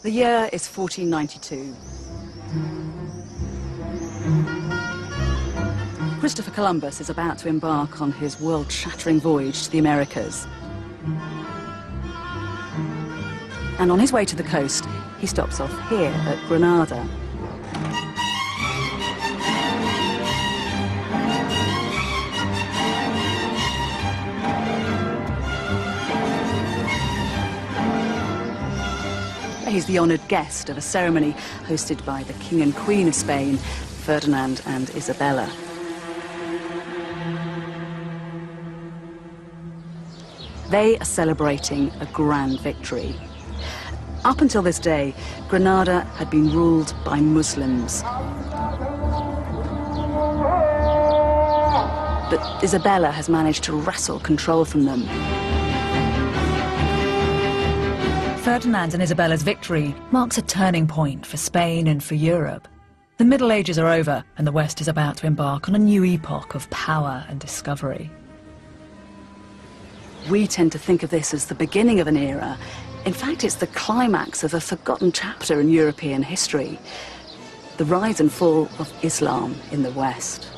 The year is 1492. Christopher Columbus is about to embark on his world-shattering voyage to the Americas. And on his way to the coast, he stops off here at Granada. He's the honoured guest of a ceremony hosted by the King and Queen of Spain, Ferdinand and Isabella. They are celebrating a grand victory. Up until this day, Granada had been ruled by Muslims. But Isabella has managed to wrestle control from them. Ferdinand and Isabella's victory marks a turning point for Spain and for Europe. The Middle Ages are over, and the West is about to embark on a new epoch of power and discovery. We tend to think of this as the beginning of an era. In fact, it's the climax of a forgotten chapter in European history: the rise and fall of Islam in the West.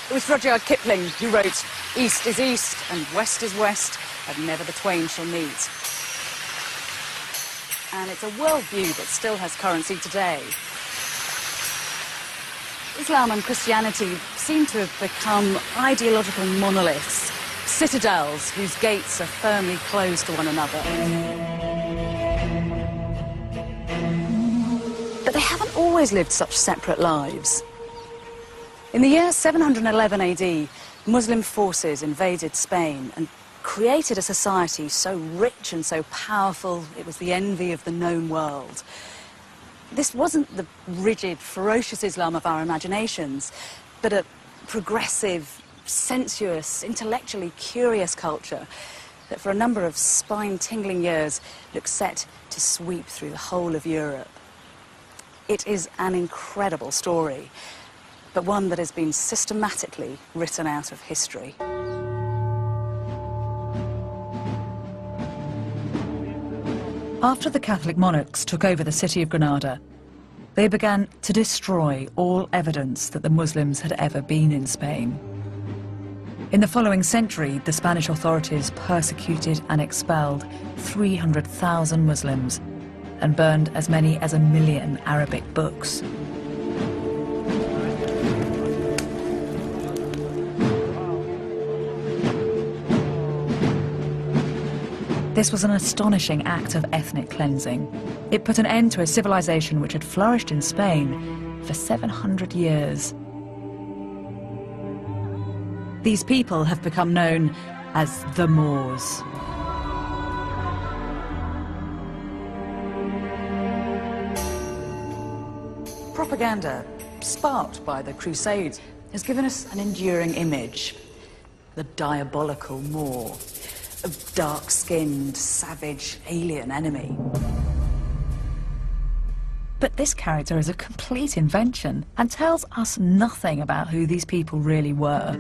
It was Rudyard Kipling who wrote, "East is east and west is west, and never the twain shall meet." And it's a worldview that still has currency today. Islam and Christianity seem to have become ideological monoliths, citadels whose gates are firmly closed to one another. But they haven't always lived such separate lives. In the year 711 AD, Muslim forces invaded Spain and created a society so rich and so powerful it was the envy of the known world. This wasn't the rigid, ferocious Islam of our imaginations, but a progressive, sensuous, intellectually curious culture that for a number of spine-tingling years looked set to sweep through the whole of Europe. It is an incredible story, but one that has been systematically written out of history. After the Catholic monarchs took over the city of Granada, they began to destroy all evidence that the Muslims had ever been in Spain. In the following century, the Spanish authorities persecuted and expelled 300,000 Muslims and burned as many as 1 million Arabic books. This was an astonishing act of ethnic cleansing. It put an end to a civilization which had flourished in Spain for 700 years. These people have become known as the Moors. Propaganda, sparked by the Crusades, has given us an enduring image: the diabolical Moor, a dark-skinned, savage, alien enemy. But this character is a complete invention and tells us nothing about who these people really were.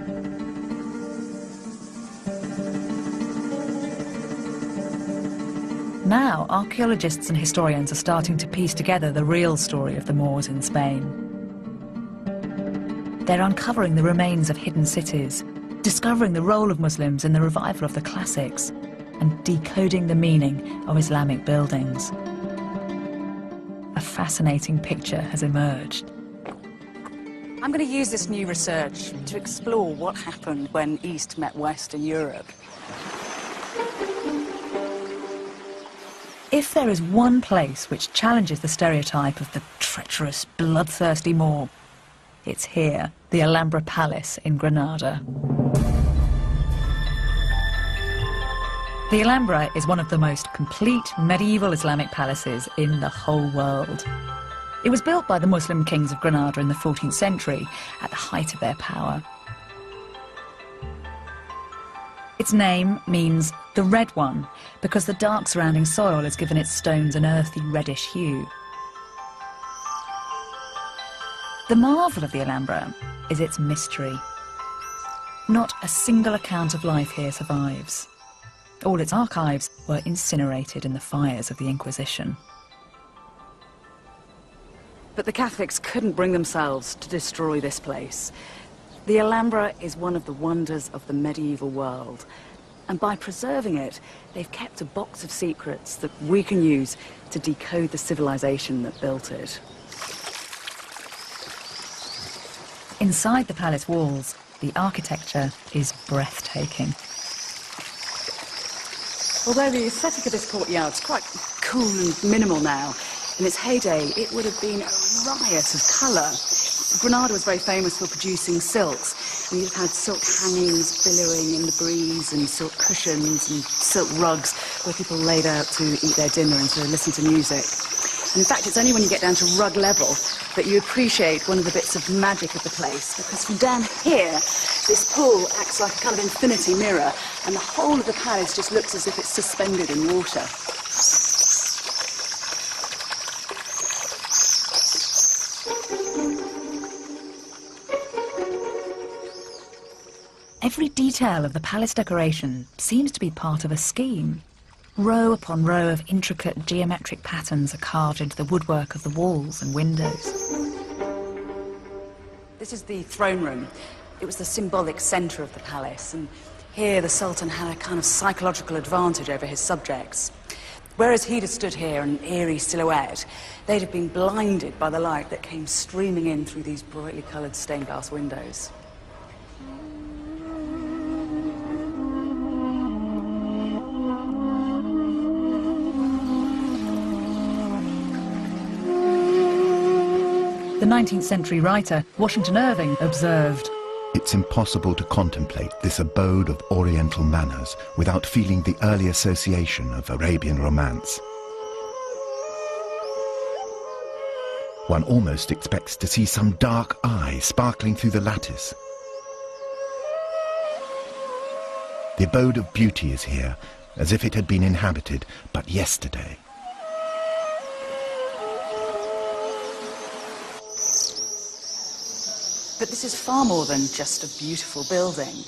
Now, archaeologists and historians are starting to piece together the real story of the Moors in Spain. They're uncovering the remains of hidden cities, discovering the role of Muslims in the revival of the classics, and decoding the meaning of Islamic buildings. A fascinating picture has emerged. I'm going to use this new research to explore what happened when East met West in Europe. If there is one place which challenges the stereotype of the treacherous, bloodthirsty Moor, it's here, the Alhambra Palace in Granada. The Alhambra is one of the most complete medieval Islamic palaces in the whole world. It was built by the Muslim kings of Granada in the 14th century, at the height of their power. Its name means the red one, because the dark surrounding soil has given its stones an earthy reddish hue. The marvel of the Alhambra is its mystery. Not a single account of life here survives. All its archives were incinerated in the fires of the Inquisition. But the Catholics couldn't bring themselves to destroy this place. The Alhambra is one of the wonders of the medieval world. And by preserving it, they've kept a box of secrets that we can use to decode the civilization that built it. Inside the palace walls, the architecture is breathtaking. Although the aesthetic of this courtyard is quite cool and minimal now, in its heyday, it would have been a riot of colour. Granada was very famous for producing silks, and you've had silk hangings billowing in the breeze, and silk cushions and silk rugs where people laid out to eat their dinner and to listen to music. And in fact, it's only when you get down to rug level that you appreciate one of the bits of magic of the place, because from down here, this pool acts like a kind of infinity mirror, and the whole of the palace just looks as if it's suspended in water. Every detail of the palace decoration seems to be part of a scheme. Row upon row of intricate geometric patterns are carved into the woodwork of the walls and windows. This is the throne room. It was the symbolic centre of the palace, and here the Sultan had a kind of psychological advantage over his subjects. Whereas he'd have stood here, an eerie silhouette, they'd have been blinded by the light that came streaming in through these brightly coloured stained glass windows. The 19th century writer Washington Irving observed, "It's impossible to contemplate this abode of Oriental manners without feeling the early association of Arabian romance. One almost expects to see some dark eye sparkling through the lattice. The abode of beauty is here, as if it had been inhabited but yesterday." But this is far more than just a beautiful building.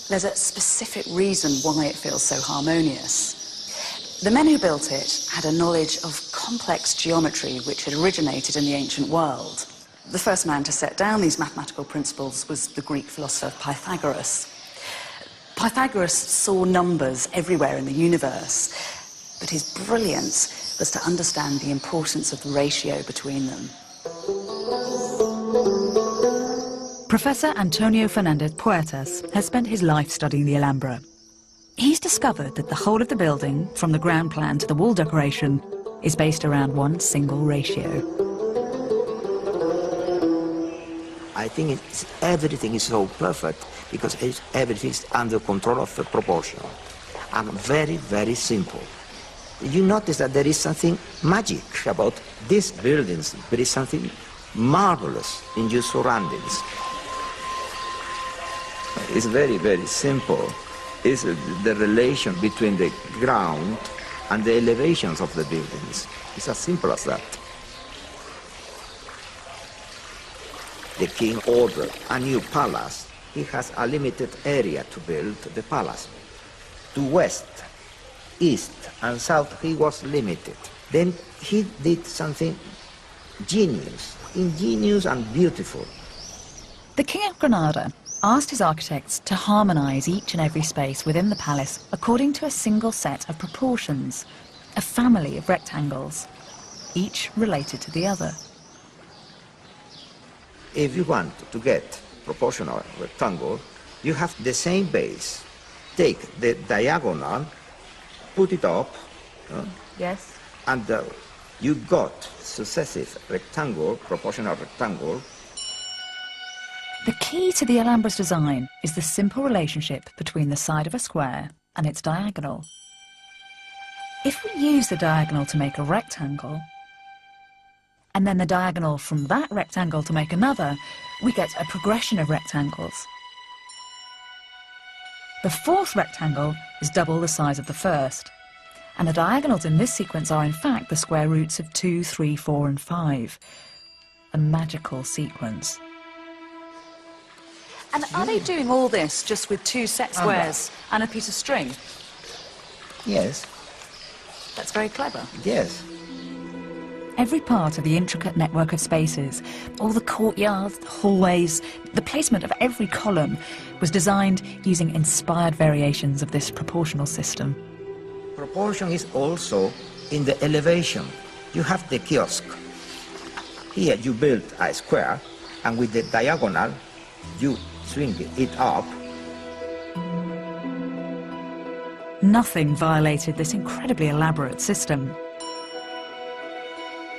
There's a specific reason why it feels so harmonious. The men who built it had a knowledge of complex geometry which had originated in the ancient world. The first man to set down these mathematical principles was the Greek philosopher Pythagoras. Pythagoras saw numbers everywhere in the universe, but his brilliance was to understand the importance of the ratio between them. Professor Antonio Fernandez Puertas has spent his life studying the Alhambra. He's discovered that the whole of the building, from the ground plan to the wall decoration, is based around one single ratio. I think everything is so perfect because everything is under control of the proportion and very, very simple. You notice that there is something magic about these buildings. There is something marvelous in your surroundings. It's very, very simple. It's the relation between the ground and the elevations of the buildings. It's as simple as that. The king ordered a new palace. He has a limited area to build the palace. To west, east, and south, he was limited. Then he did something ingenious and beautiful. The King of Granada asked his architects to harmonise each and every space within the palace according to a single set of proportions, a family of rectangles, each related to the other. If you want to get proportional rectangle, you have the same base. Take the diagonal, put it up, Yes. and you got successive rectangle, proportional rectangle. The key to the Alhambra's design is the simple relationship between the side of a square and its diagonal. If we use the diagonal to make a rectangle, and then the diagonal from that rectangle to make another, we get a progression of rectangles. The fourth rectangle is double the size of the first, and the diagonals in this sequence are in fact the square roots of 2, 3, 4 and 5. A magical sequence. And are they doing all this just with 2 set squares and a piece of string? Yes, That's very clever. yes. Every part of the intricate network of spaces, all the courtyards, the hallways, the placement of every column was designed using inspired variations of this proportional system. Proportion is also in the elevation. You have the kiosk. Here you build a square, and with the diagonal, you swing it up. Nothing violated this incredibly elaborate system.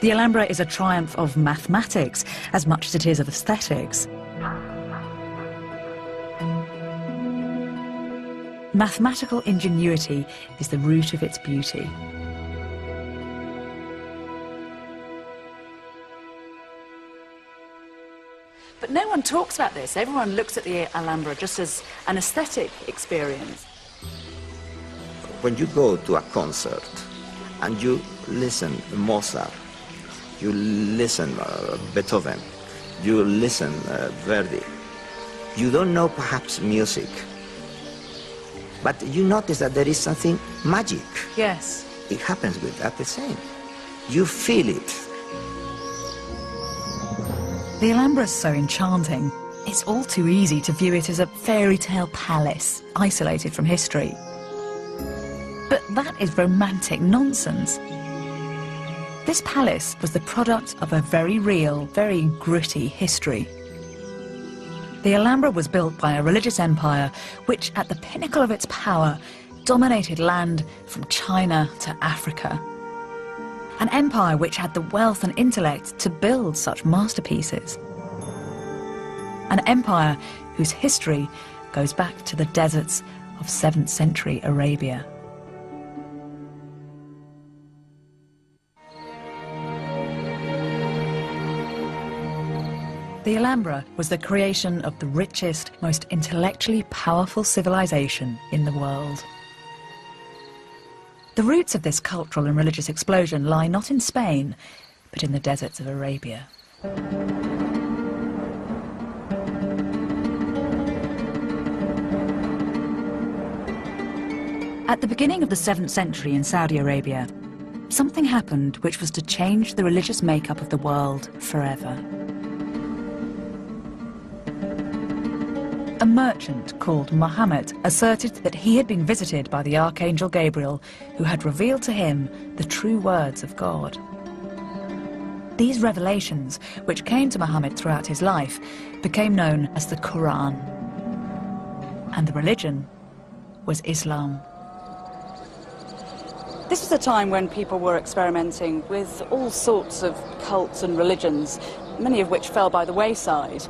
The Alhambra is a triumph of mathematics as much as it is of aesthetics. Mathematical ingenuity is the root of its beauty. But no one talks about this. Everyone looks at the Alhambra just as an aesthetic experience. When you go to a concert and you listen Mozart, you listen Beethoven, you listen Verdi, you don't know perhaps music, but you notice that there is something magic. Yes. It happens with that the same. You feel it. The Alhambra is so enchanting. It's all too easy to view it as a fairy tale palace, isolated from history. But that is romantic nonsense. This palace was the product of a very real, very gritty history. The Alhambra was built by a religious empire which, at the pinnacle of its power, dominated land from China to Africa. An empire which had the wealth and intellect to build such masterpieces. An empire whose history goes back to the deserts of 7th century Arabia. The Alhambra was the creation of the richest, most intellectually powerful civilization in the world. The roots of this cultural and religious explosion lie not in Spain, but in the deserts of Arabia. At the beginning of the 7th century in Saudi Arabia, something happened which was to change the religious makeup of the world forever. A merchant called Muhammad asserted that he had been visited by the Archangel Gabriel, who had revealed to him the true words of God. These revelations, which came to Muhammad throughout his life, became known as the Quran. And the religion was Islam. This was a time when people were experimenting with all sorts of cults and religions, many of which fell by the wayside.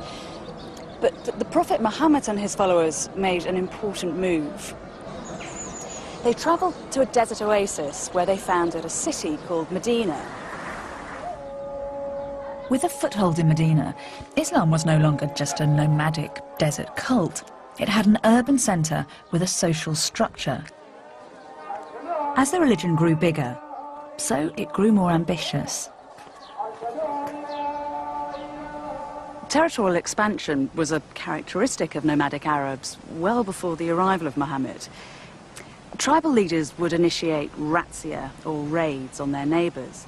But the Prophet Muhammad and his followers made an important move. They travelled to a desert oasis where they founded a city called Medina. With a foothold in Medina, Islam was no longer just a nomadic desert cult. It had an urban centre with a social structure. As the religion grew bigger, so it grew more ambitious. Territorial expansion was a characteristic of nomadic Arabs well before the arrival of Muhammad. Tribal leaders would initiate razzia, or raids, on their neighbours.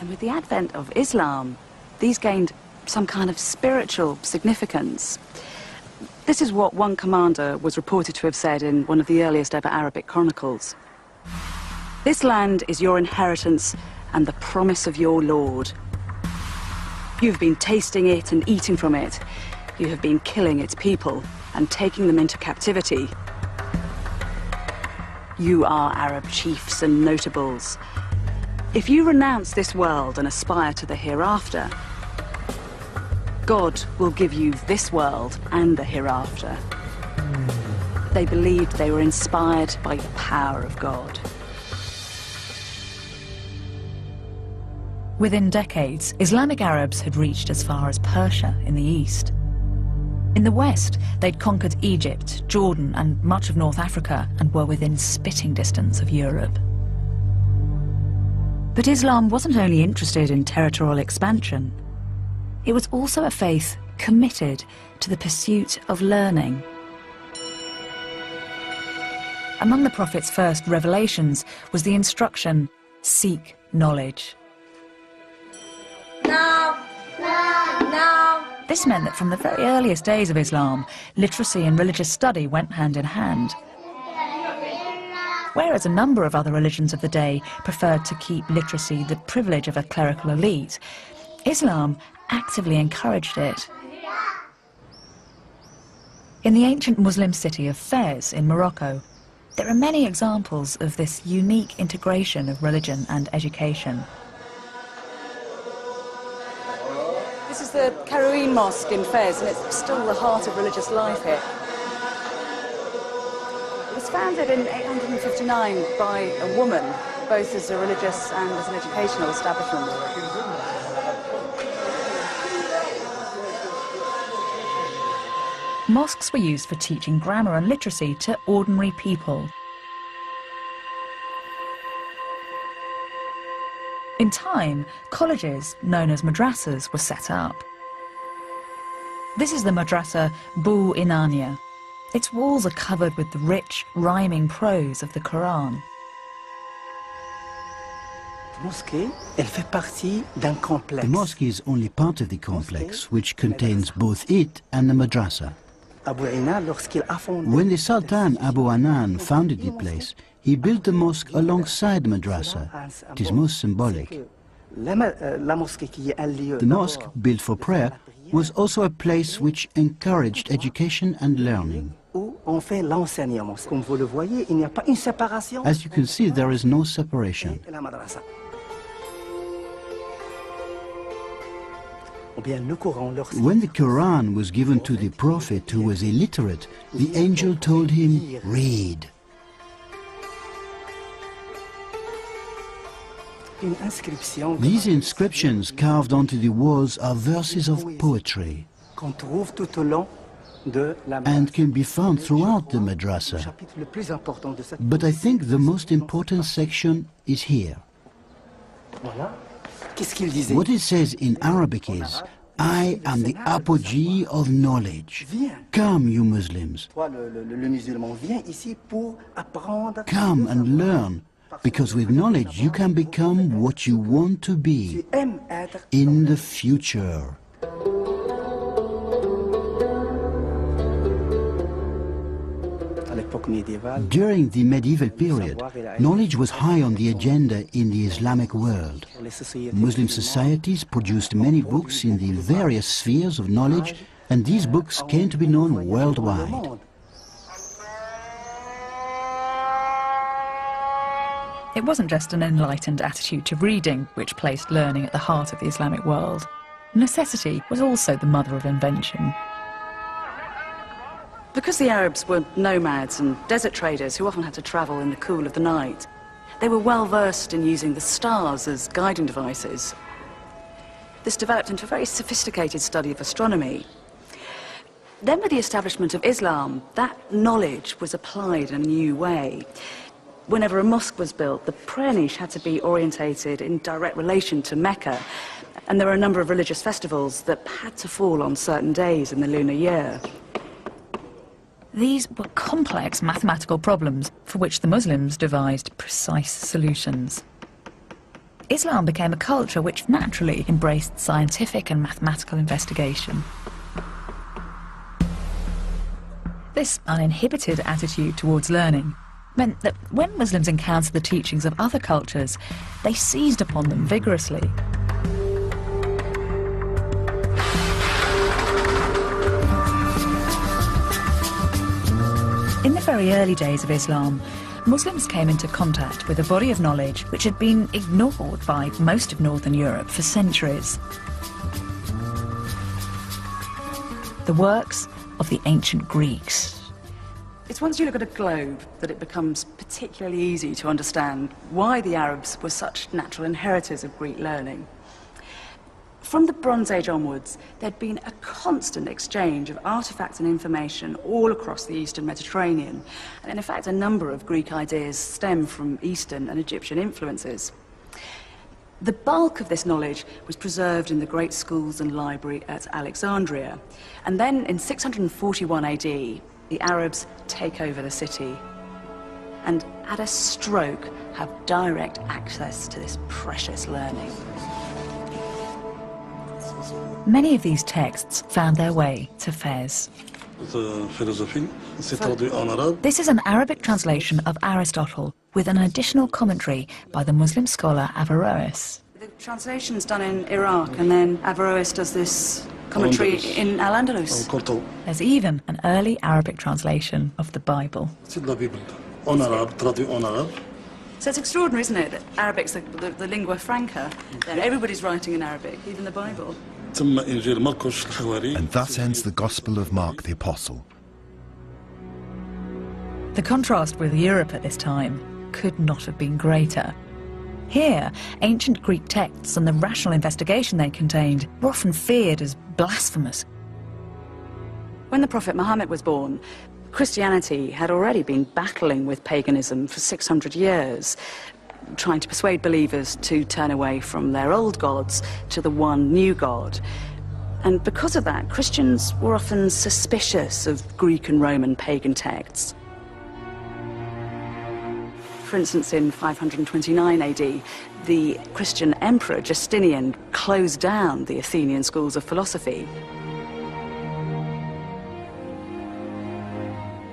And with the advent of Islam, these gained some kind of spiritual significance. This is what one commander was reported to have said in one of the earliest ever Arabic chronicles. "This land is your inheritance and the promise of your Lord. You've been tasting it and eating from it. You have been killing its people and taking them into captivity. You are Arab chiefs and notables. If you renounce this world and aspire to the hereafter, God will give you this world and the hereafter." They believed they were inspired by the power of God. Within decades, Islamic Arabs had reached as far as Persia in the east. In the west, they'd conquered Egypt, Jordan, and much of North Africa, and were within spitting distance of Europe. But Islam wasn't only interested in territorial expansion. It was also a faith committed to the pursuit of learning. Among the Prophet's first revelations was the instruction, seek knowledge. Now. This meant that from the very earliest days of Islam, literacy and religious study went hand in hand. Whereas a number of other religions of the day preferred to keep literacy the privilege of a clerical elite, Islam actively encouraged it. In the ancient Muslim city of Fez in Morocco, there are many examples of this unique integration of religion and education. This is the Karouin Mosque in Fez, and it's still the heart of religious life here. It was founded in 859 by a woman, both as a religious and as an educational establishment. Mosques were used for teaching grammar and literacy to ordinary people. In time, colleges, known as madrasas, were set up. This is the madrasa Bu Inania. Its walls are covered with the rich, rhyming prose of the Quran. The mosque is only part of the complex, which contains both it and the madrasa. When the Sultan Abu Anan founded the place, he built the mosque alongside the madrasa. It is most symbolic. The mosque, built for prayer, was also a place which encouraged education and learning. As you can see, there is no separation. When the Quran was given to the Prophet, who was illiterate, the angel told him, read. These inscriptions carved onto the walls are verses of poetry and can be found throughout the madrasa. But I think the most important section is here. What it says in Arabic is, I am the apogee of knowledge. Come, you Muslims. Come and learn, because with knowledge you can become what you want to be in the future. During the medieval period, knowledge was high on the agenda in the Islamic world. Muslim societies produced many books in the various spheres of knowledge, and these books came to be known worldwide. It wasn't just an enlightened attitude to reading which placed learning at the heart of the Islamic world. Necessity was also the mother of invention. Because the Arabs were nomads and desert traders who often had to travel in the cool of the night, they were well versed in using the stars as guiding devices. This developed into a very sophisticated study of astronomy. Then with the establishment of Islam, that knowledge was applied in a new way. Whenever a mosque was built, the prayer niche had to be orientated in direct relation to Mecca, and there were a number of religious festivals that had to fall on certain days in the lunar year. These were complex mathematical problems for which the Muslims devised precise solutions. Islam became a culture which naturally embraced scientific and mathematical investigation. This uninhibited attitude towards learning meant that when Muslims encountered the teachings of other cultures, they seized upon them vigorously. In the very early days of Islam, Muslims came into contact with a body of knowledge which had been ignored by most of Northern Europe for centuries. The works of the ancient Greeks. It's once you look at a globe that it becomes particularly easy to understand why the Arabs were such natural inheritors of Greek learning. From the Bronze Age onwards, there'd been a constant exchange of artifacts and information all across the Eastern Mediterranean. And in fact, a number of Greek ideas stem from Eastern and Egyptian influences. The bulk of this knowledge was preserved in the great schools and library at Alexandria. And then in 641 AD, the Arabs take over the city and at a stroke have direct access to this precious learning. Many of these texts found their way to Fez. The philosophy, c'est traduit en arabe. This is an Arabic translation of Aristotle with an additional commentary by the Muslim scholar Averroes. The translation's done in Iraq, and then Averroes does this commentary in Al-Andalus. There's even an early Arabic translation of the Bible. C'est la Bible, en arabe, traduit en arabe. So it's extraordinary, isn't it, that Arabic's the lingua franca, that everybody's writing in Arabic, even the Bible. ثم إنجيل مرقس الحواري. And thus ends the Gospel of Mark the Apostle. The contrast with Europe at this time could not have been greater. Here, ancient Greek texts and the rational investigation they contained were often feared as blasphemous. When the Prophet Muhammad was born, Christianity had already been battling with paganism for 600 years, trying to persuade believers to turn away from their old gods to the one new God. And because of that, Christians were often suspicious of Greek and Roman pagan texts. For instance, in 529 AD, the Christian emperor Justinian closed down the Athenian schools of philosophy.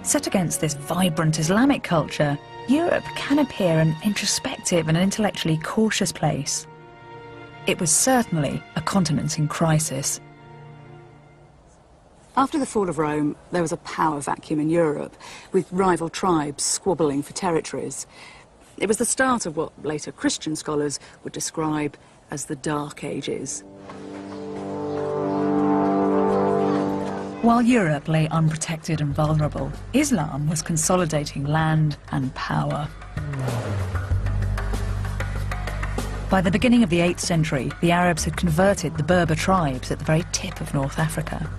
Set against this vibrant Islamic culture, Europe can appear an introspective and intellectually cautious place. It was certainly a continent in crisis. After the fall of Rome, there was a power vacuum in Europe, with rival tribes squabbling for territories. It was the start of what later Christian scholars would describe as the Dark Ages. While Europe lay unprotected and vulnerable, Islam was consolidating land and power. By the beginning of the 8th century, the Arabs had converted the Berber tribes at the very tip of North Africa.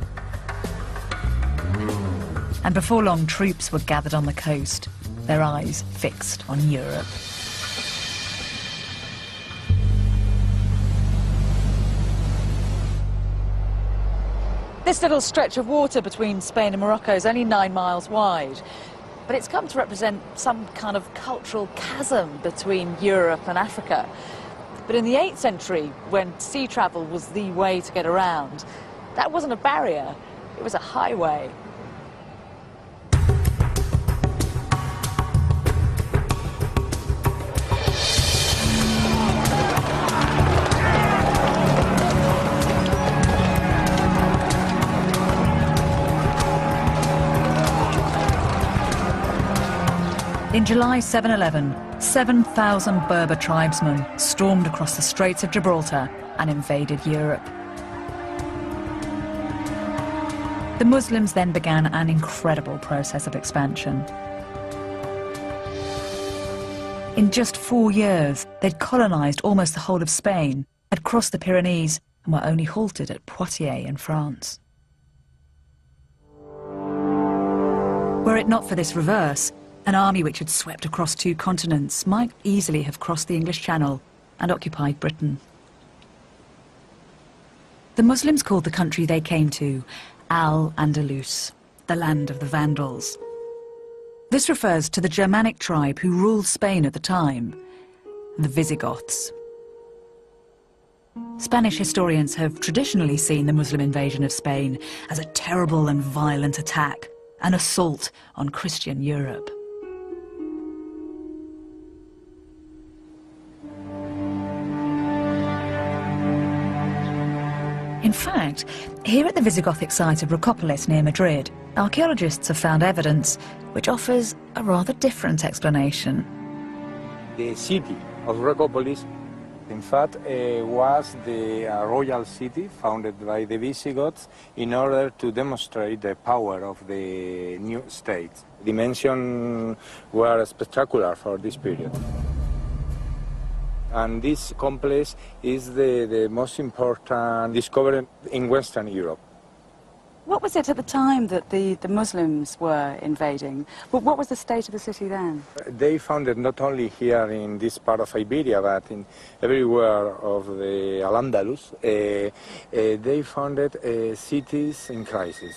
And before long, troops were gathered on the coast, their eyes fixed on Europe. This little stretch of water between Spain and Morocco is only 9 miles wide, but it's come to represent some kind of cultural chasm between Europe and Africa. But in the 8th century, when sea travel was the way to get around, that wasn't a barrier, it was a highway. In July 711, 7,000 Berber tribesmen stormed across the Straits of Gibraltar and invaded Europe. The Muslims then began an incredible process of expansion. In just 4 years, they'd colonized almost the whole of Spain, had crossed the Pyrenees, and were only halted at Poitiers in France. Were it not for this reverse, an army which had swept across 2 continents might easily have crossed the English Channel and occupied Britain. The Muslims called the country they came to Al-Andalus, the land of the Vandals. This refers to the Germanic tribe who ruled Spain at the time, the Visigoths. Spanish historians have traditionally seen the Muslim invasion of Spain as a terrible and violent attack, an assault on Christian Europe. In fact, here at the Visigothic site of Rocopolis near Madrid, archaeologists have found evidence which offers a rather different explanation. The city of Rocopolis In fact, was the royal city founded by the Visigoths in order to demonstrate the power of the new state. Dimensions were spectacular for this period. And this complex is the most important discovery in Western Europe. What was it at the time that the Muslims were invading? What was the state of the city then? They founded not only here in this part of Iberia, but in everywhere of the Al-Andalus. They founded cities in crisis.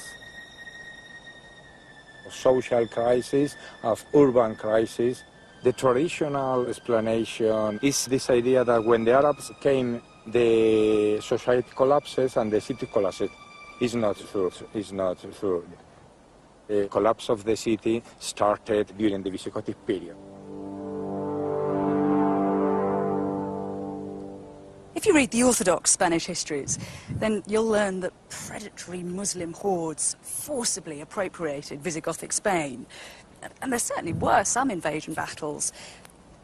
Social crisis, of urban crisis. The traditional explanation is this idea that when the Arabs came, the society collapses and the city collapses. It's not true. It's not true. The collapse of the city started during the Visigothic period. If you read the Orthodox Spanish histories, then you'll learn that predatory Muslim hordes forcibly appropriated Visigothic Spain. And there certainly were some invasion battles.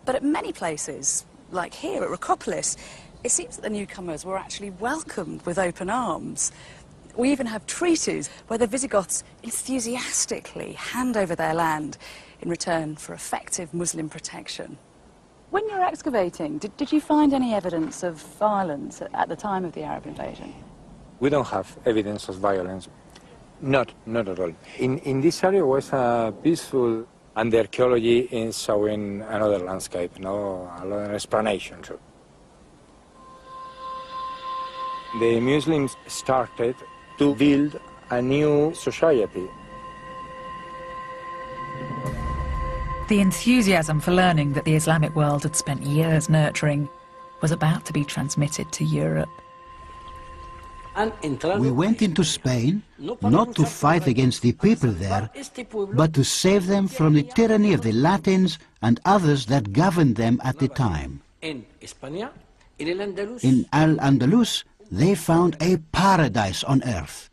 But at many places, like here at Rhocopolis, it seems that the newcomers were actually welcomed with open arms. We even have treaties where the Visigoths enthusiastically hand over their land in return for effective Muslim protection. When you were excavating, did you find any evidence of violence at the time of the Arab invasion? We don't have evidence of violence. Not at all. In this area was peaceful, and the archaeology is showing another landscape, another explanation too. The Muslims started to build a new society. The enthusiasm for learning that the Islamic world had spent years nurturing was about to be transmitted to Europe. We went into Spain not to fight against the people there, but to save them from the tyranny of the Latins and others that governed them at the time. In Al-Andalus, they found a paradise on earth.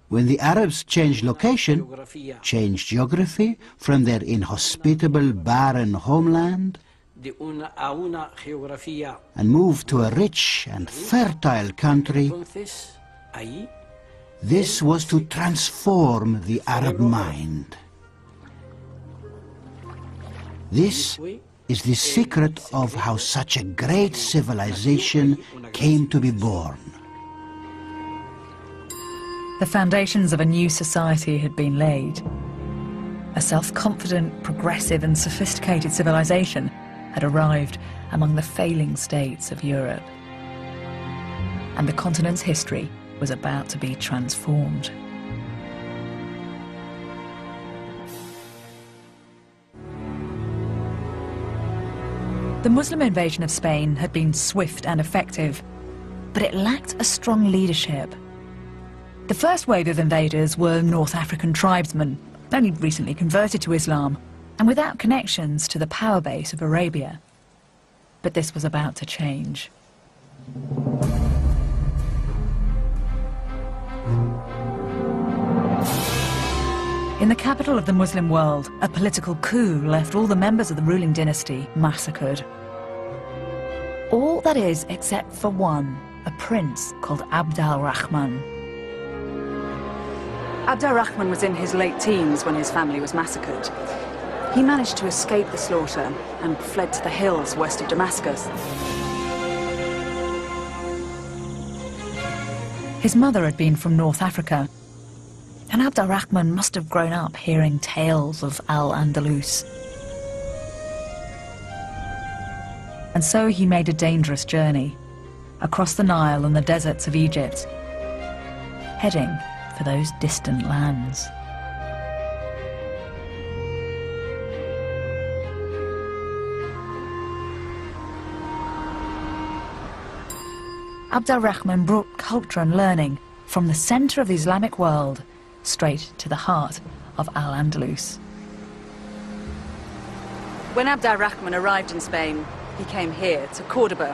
When the Arabs changed location, changed geography from their inhospitable, barren homeland, and moved to a rich and fertile country, this was to transform the Arab mind. This is the secret of how such a great civilization came to be born. The foundations of a new society had been laid. A self-confident, progressive and sophisticated civilization had arrived among the failing states of Europe. And the continent's history was about to be transformed. The Muslim invasion of Spain had been swift and effective, but it lacked a strong leadership. The first wave of invaders were North African tribesmen, only recently converted to Islam, and without connections to the power base of Arabia. But this was about to change. In the capital of the Muslim world, a political coup left all the members of the ruling dynasty massacred. All that is except for one, a prince called Abd al-Rahman. Abd al-Rahman was in his late teens when his family was massacred. He managed to escape the slaughter and fled to the hills west of Damascus. His mother had been from North Africa, and Abd al-Rahman must have grown up hearing tales of Al-Andalus. And so he made a dangerous journey across the Nile and the deserts of Egypt, heading for those distant lands. Abd al-Rahman brought culture and learning from the center of the Islamic world straight to the heart of Al-Andalus. When Abd al-Rahman arrived in Spain, he came here to Cordoba,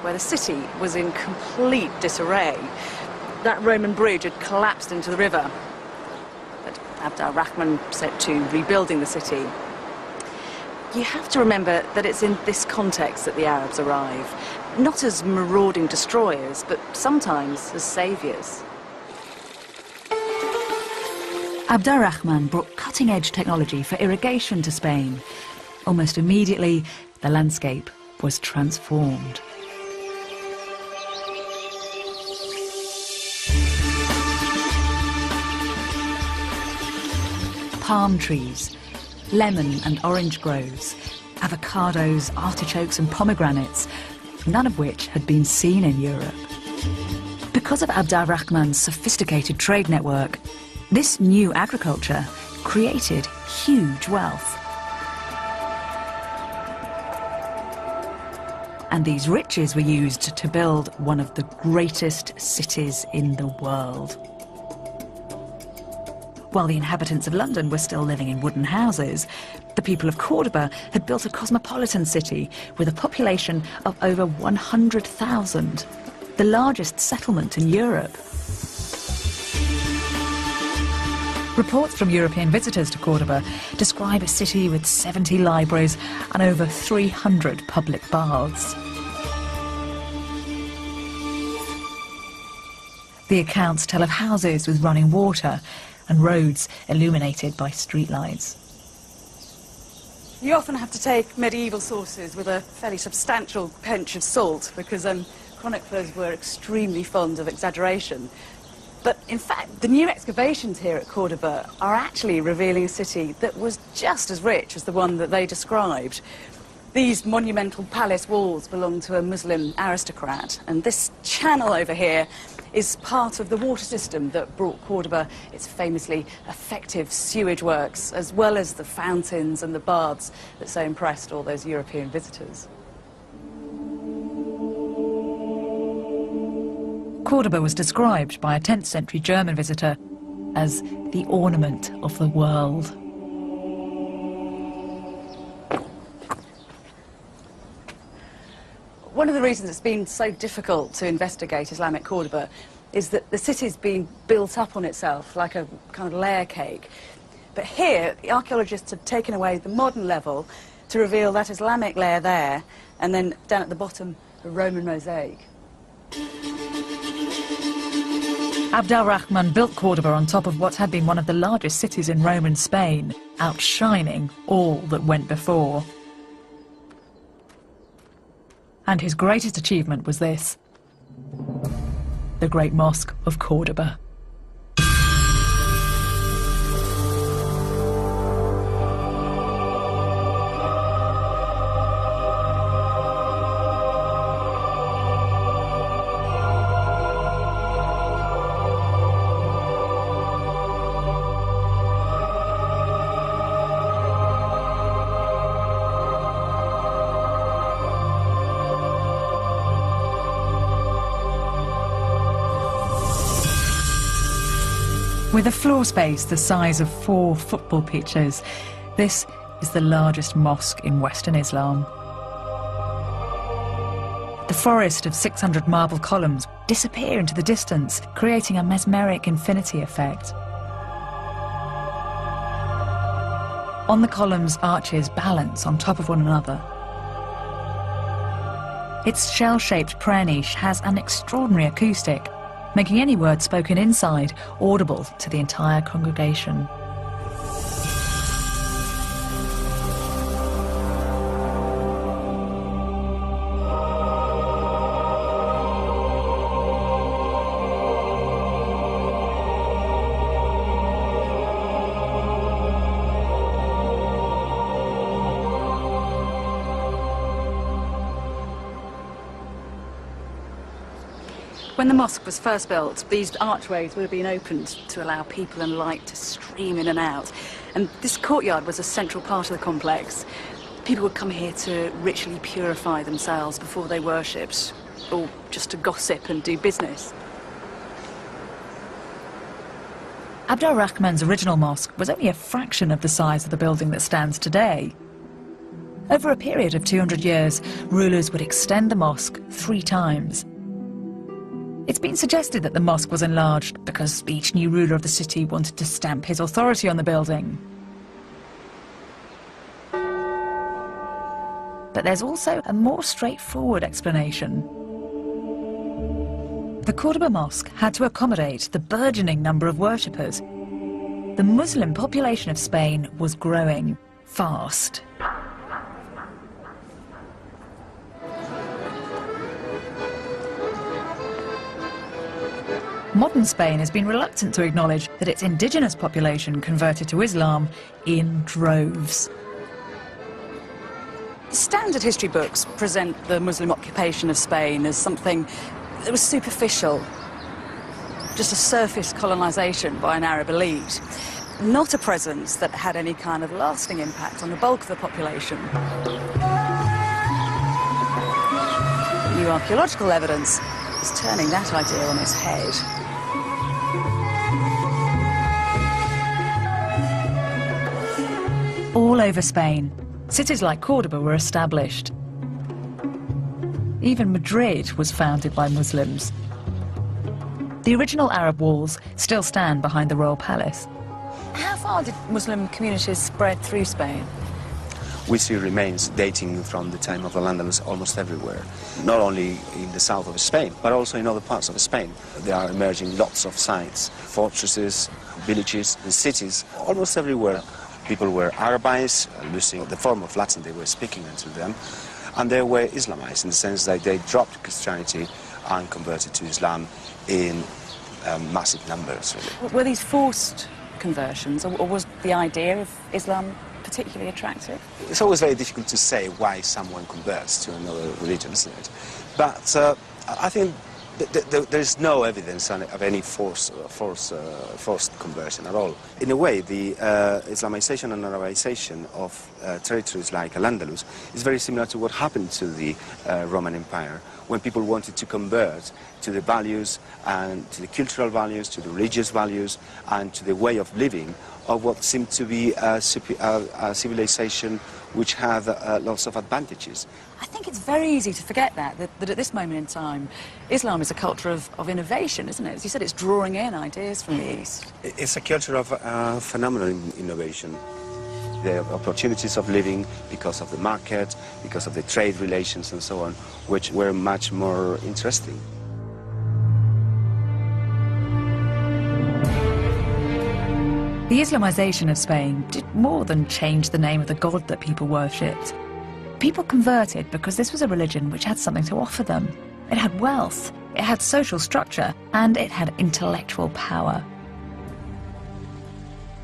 where the city was in complete disarray. That Roman bridge had collapsed into the river. But Abd al-Rahman set to rebuilding the city. You have to remember that it's in this context that the Arabs arrive, not as marauding destroyers, but sometimes as saviours. Abd al-Rahman brought cutting-edge technology for irrigation to Spain. Almost immediately, the landscape was transformed. Palm trees, lemon and orange groves, avocados, artichokes and pomegranates, none of which had been seen in Europe. Because of Abd al-Rahman's sophisticated trade network, this new agriculture created huge wealth. And these riches were used to build one of the greatest cities in the world. While the inhabitants of London were still living in wooden houses, the people of Cordoba had built a cosmopolitan city with a population of over 100,000, the largest settlement in Europe. Reports from European visitors to Cordoba describe a city with 70 libraries and over 300 public baths. The accounts tell of houses with running water and roads illuminated by streetlights. You often have to take medieval sources with a fairly substantial pinch of salt because chroniclers were extremely fond of exaggeration. But in fact, the new excavations here at Cordoba are actually revealing a city that was just as rich as the one that they described. These monumental palace walls belong to a Muslim aristocrat, and this channel over here is part of the water system that brought Cordoba its famously effective sewage works, as well as the fountains and the baths that so impressed all those European visitors. Cordoba was described by a 10th century German visitor as the ornament of the world. One of the reasons it's been so difficult to investigate Islamic Cordoba is that the city's been built up on itself like a kind of layer cake. But here, the archaeologists have taken away the modern level to reveal that Islamic layer there, and then down at the bottom, a Roman mosaic. Abd al-Rahman built Cordoba on top of what had been one of the largest cities in Roman Spain, outshining all that went before. And his greatest achievement was this: the Great Mosque of Cordoba. With a floor space the size of 4 football pitches, this is the largest mosque in Western Islam. The forest of 600 marble columns disappear into the distance, creating a mesmeric infinity effect. On the columns, arches balance on top of one another. Its shell-shaped prayer niche has an extraordinary acoustic, making any word spoken inside audible to the entire congregation. When the mosque was first built, these archways would have been opened to allow people and light to stream in and out. And this courtyard was a central part of the complex. People would come here to ritually purify themselves before they worshipped, or just to gossip and do business. Abd al-Rahman's original mosque was only a fraction of the size of the building that stands today. Over a period of 200 years, rulers would extend the mosque 3 times. It's been suggested that the mosque was enlarged because each new ruler of the city wanted to stamp his authority on the building. But there's also a more straightforward explanation. The Cordoba Mosque had to accommodate the burgeoning number of worshippers. The Muslim population of Spain was growing fast. Modern Spain has been reluctant to acknowledge that its indigenous population converted to Islam in droves. Standard history books present the Muslim occupation of Spain as something that was superficial, just a surface colonisation by an Arab elite, not a presence that had any kind of lasting impact on the bulk of the population. New archaeological evidence is turning that idea on its head. All over Spain, cities like Cordoba were established. Even Madrid was founded by Muslims. The original Arab walls still stand behind the royal palace. How far did Muslim communities spread through Spain? We see remains dating from the time of the Al-Andalus almost everywhere, not only in the south of Spain, but also in other parts of Spain. There are emerging lots of sites, fortresses, villages, and cities, almost everywhere. People were Arabized, losing the form of Latin they were speaking into them, and they were Islamized in the sense that they dropped Christianity and converted to Islam in massive numbers, really. Were these forced conversions, or was the idea of Islam particularly attractive? It's always very difficult to say why someone converts to another religion, isn't it? But I think there's no evidence of any forced conversion at all. In a way, the Islamization and Arabization of territories like Al-Andalus is very similar to what happened to the Roman Empire, when people wanted to convert to the values and to the cultural values, to the religious values, and to the way of living of what seemed to be a civilization which had lots of advantages. I think it's very easy to forget that at this moment in time, Islam is a culture of innovation, isn't it? As you said, it's drawing in ideas from the East. It's a culture of phenomenal innovation. The opportunities of living because of the market, because of the trade relations and so on, which were much more interesting. The Islamization of Spain did more than change the name of the god that people worshipped. People converted because this was a religion which had something to offer them. It had wealth, it had social structure, and it had intellectual power.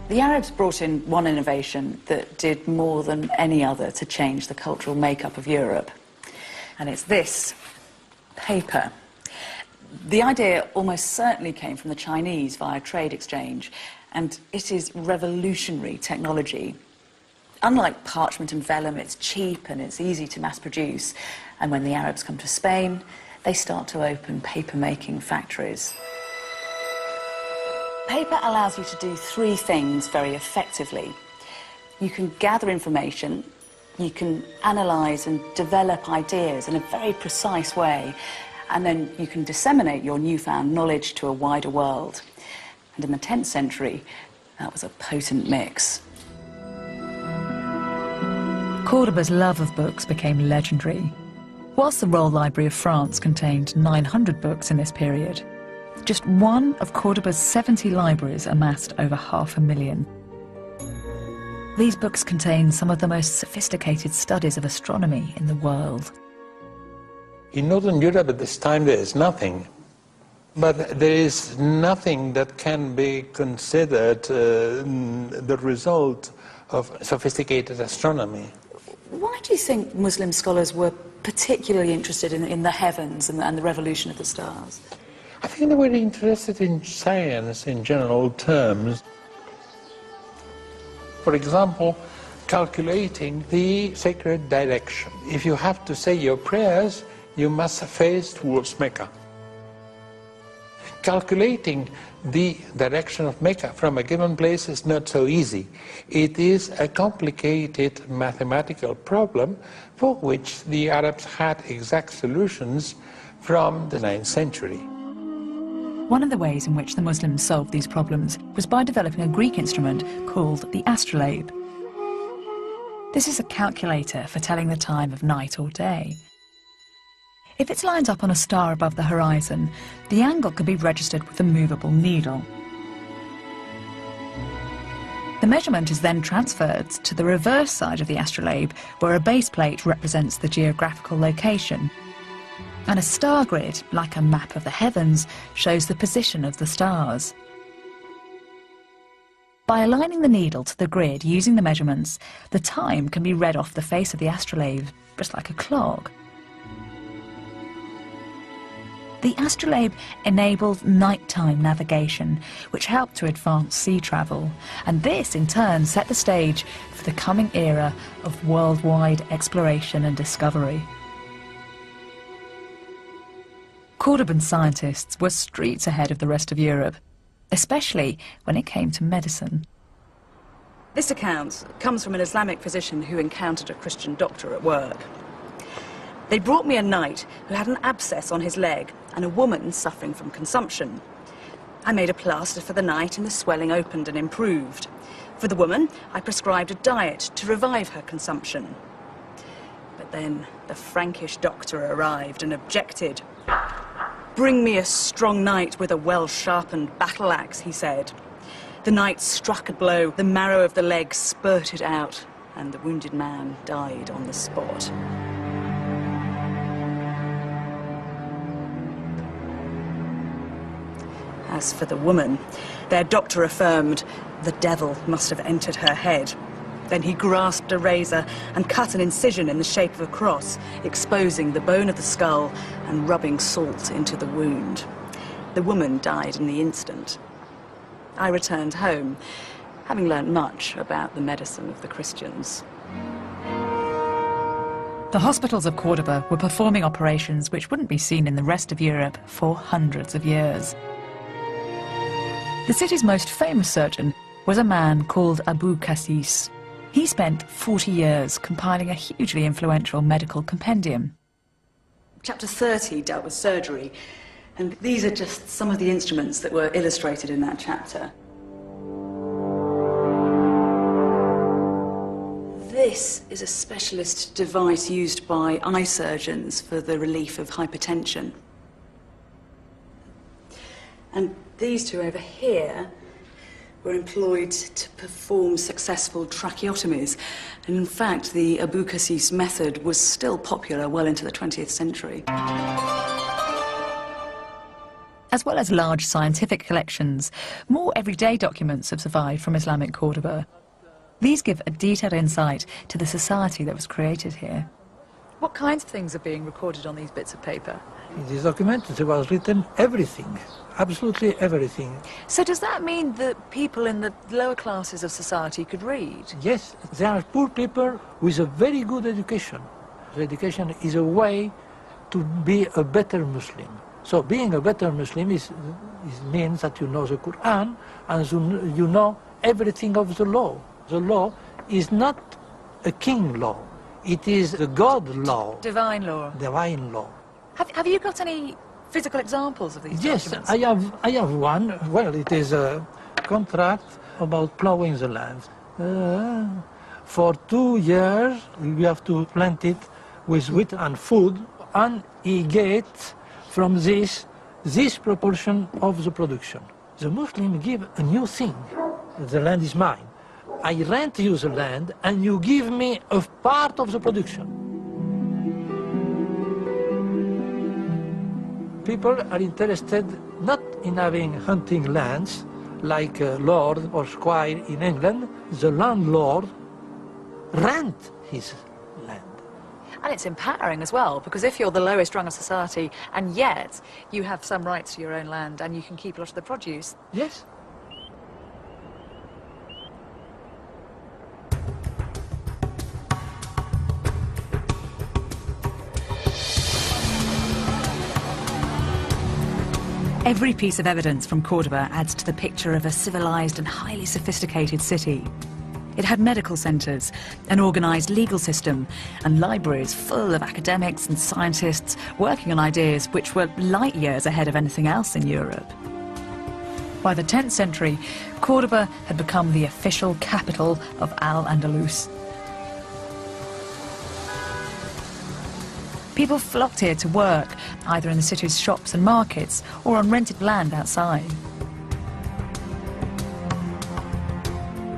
The Arabs brought in one innovation that did more than any other to change the cultural makeup of Europe. And it's this, paper. The idea almost certainly came from the Chinese via trade exchange, and it is revolutionary technology. Unlike parchment and vellum, it's cheap and it's easy to mass produce. And when the Arabs come to Spain, they start to open paper-making factories. Paper allows you to do three things very effectively. You can gather information, you can analyse and develop ideas in a very precise way, and then you can disseminate your newfound knowledge to a wider world. And in the 10th century, that was a potent mix. Cordoba's love of books became legendary. Whilst the Royal Library of France contained 900 books in this period, just one of Cordoba's 70 libraries amassed over 500,000. These books contain some of the most sophisticated studies of astronomy in the world. In Northern Europe at this time there is nothing, but there is nothing that can be considered the result of sophisticated astronomy. Why do you think Muslim scholars were particularly interested in the heavens and the revolution of the stars? I think they were interested in science in general terms. For example, calculating the sacred direction. If you have to say your prayers, you must face towards Mecca. Calculating the direction of Mecca from a given place is not so easy. It is a complicated mathematical problem for which the Arabs had exact solutions from the 9th century. One of the ways in which the Muslims solved these problems was by developing a Greek instrument called the astrolabe. This is a calculator for telling the time of night or day. If it's lined up on a star above the horizon, the angle can be registered with a movable needle. The measurement is then transferred to the reverse side of the astrolabe, where a base plate represents the geographical location. And a star grid, like a map of the heavens, shows the position of the stars. By aligning the needle to the grid using the measurements, the time can be read off the face of the astrolabe, just like a clock. The astrolabe enabled nighttime navigation, which helped to advance sea travel, and this in turn set the stage for the coming era of worldwide exploration and discovery. Cordoban scientists were streets ahead of the rest of Europe, especially when it came to medicine. This account comes from an Islamic physician who encountered a Christian doctor at work. They brought me a knight who had an abscess on his leg and a woman suffering from consumption. I made a plaster for the knight and the swelling opened and improved. For the woman, I prescribed a diet to revive her consumption. But then the Frankish doctor arrived and objected. "Bring me a strong knight with a well-sharpened battle axe," he said. The knight struck a blow, the marrow of the leg spurted out, and the wounded man died on the spot. As for the woman, their doctor affirmed the devil must have entered her head. Then he grasped a razor and cut an incision in the shape of a cross, exposing the bone of the skull and rubbing salt into the wound. The woman died in the instant. I returned home, having learnt much about the medicine of the Christians. The hospitals of Cordoba were performing operations which wouldn't be seen in the rest of Europe for hundreds of years. The city's most famous surgeon was a man called Abu Qasis. He spent 40 years compiling a hugely influential medical compendium. Chapter 30 dealt with surgery, and these are just some of the instruments that were illustrated in that chapter. This is a specialist device used by eye surgeons for the relief of hypertension. And these two over here were employed to perform successful tracheotomies. And in fact, the Abu Qasis method was still popular well into the 20th century. As well as large scientific collections, more everyday documents have survived from Islamic Cordoba. These give a detailed insight to the society that was created here. What kinds of things are being recorded on these bits of paper? In this document there was written everything, absolutely everything. So does that mean that people in the lower classes of society could read? Yes, there are poor people with a very good education. The education is a way to be a better Muslim. So being a better Muslim means that you know the Quran and you know everything of the law. The law is not a king law. It is the God law. Divine law. Divine law. Have you got any physical examples of these documents? Yes, I have one. Well, it is a contract about plowing the land. For 2 years, we have to plant it with wheat and food, and he gets from this proportion of the production. The Muslim give a new thing. The land is mine. I rent you the land, and you give me a part of the production. People are interested not in having hunting lands like a lord or squire in England. The landlord rent his land. And it's empowering as well, because if you're the lowest rung of society and yet you have some rights to your own land and you can keep a lot of the produce. Yes. Every piece of evidence from Cordoba adds to the picture of a civilized and highly sophisticated city. It had medical centres, an organised legal system, and libraries full of academics and scientists working on ideas which were light years ahead of anything else in Europe. By the 10th century, Cordoba had become the official capital of Al-Andalus. People flocked here to work, either in the city's shops and markets or on rented land outside.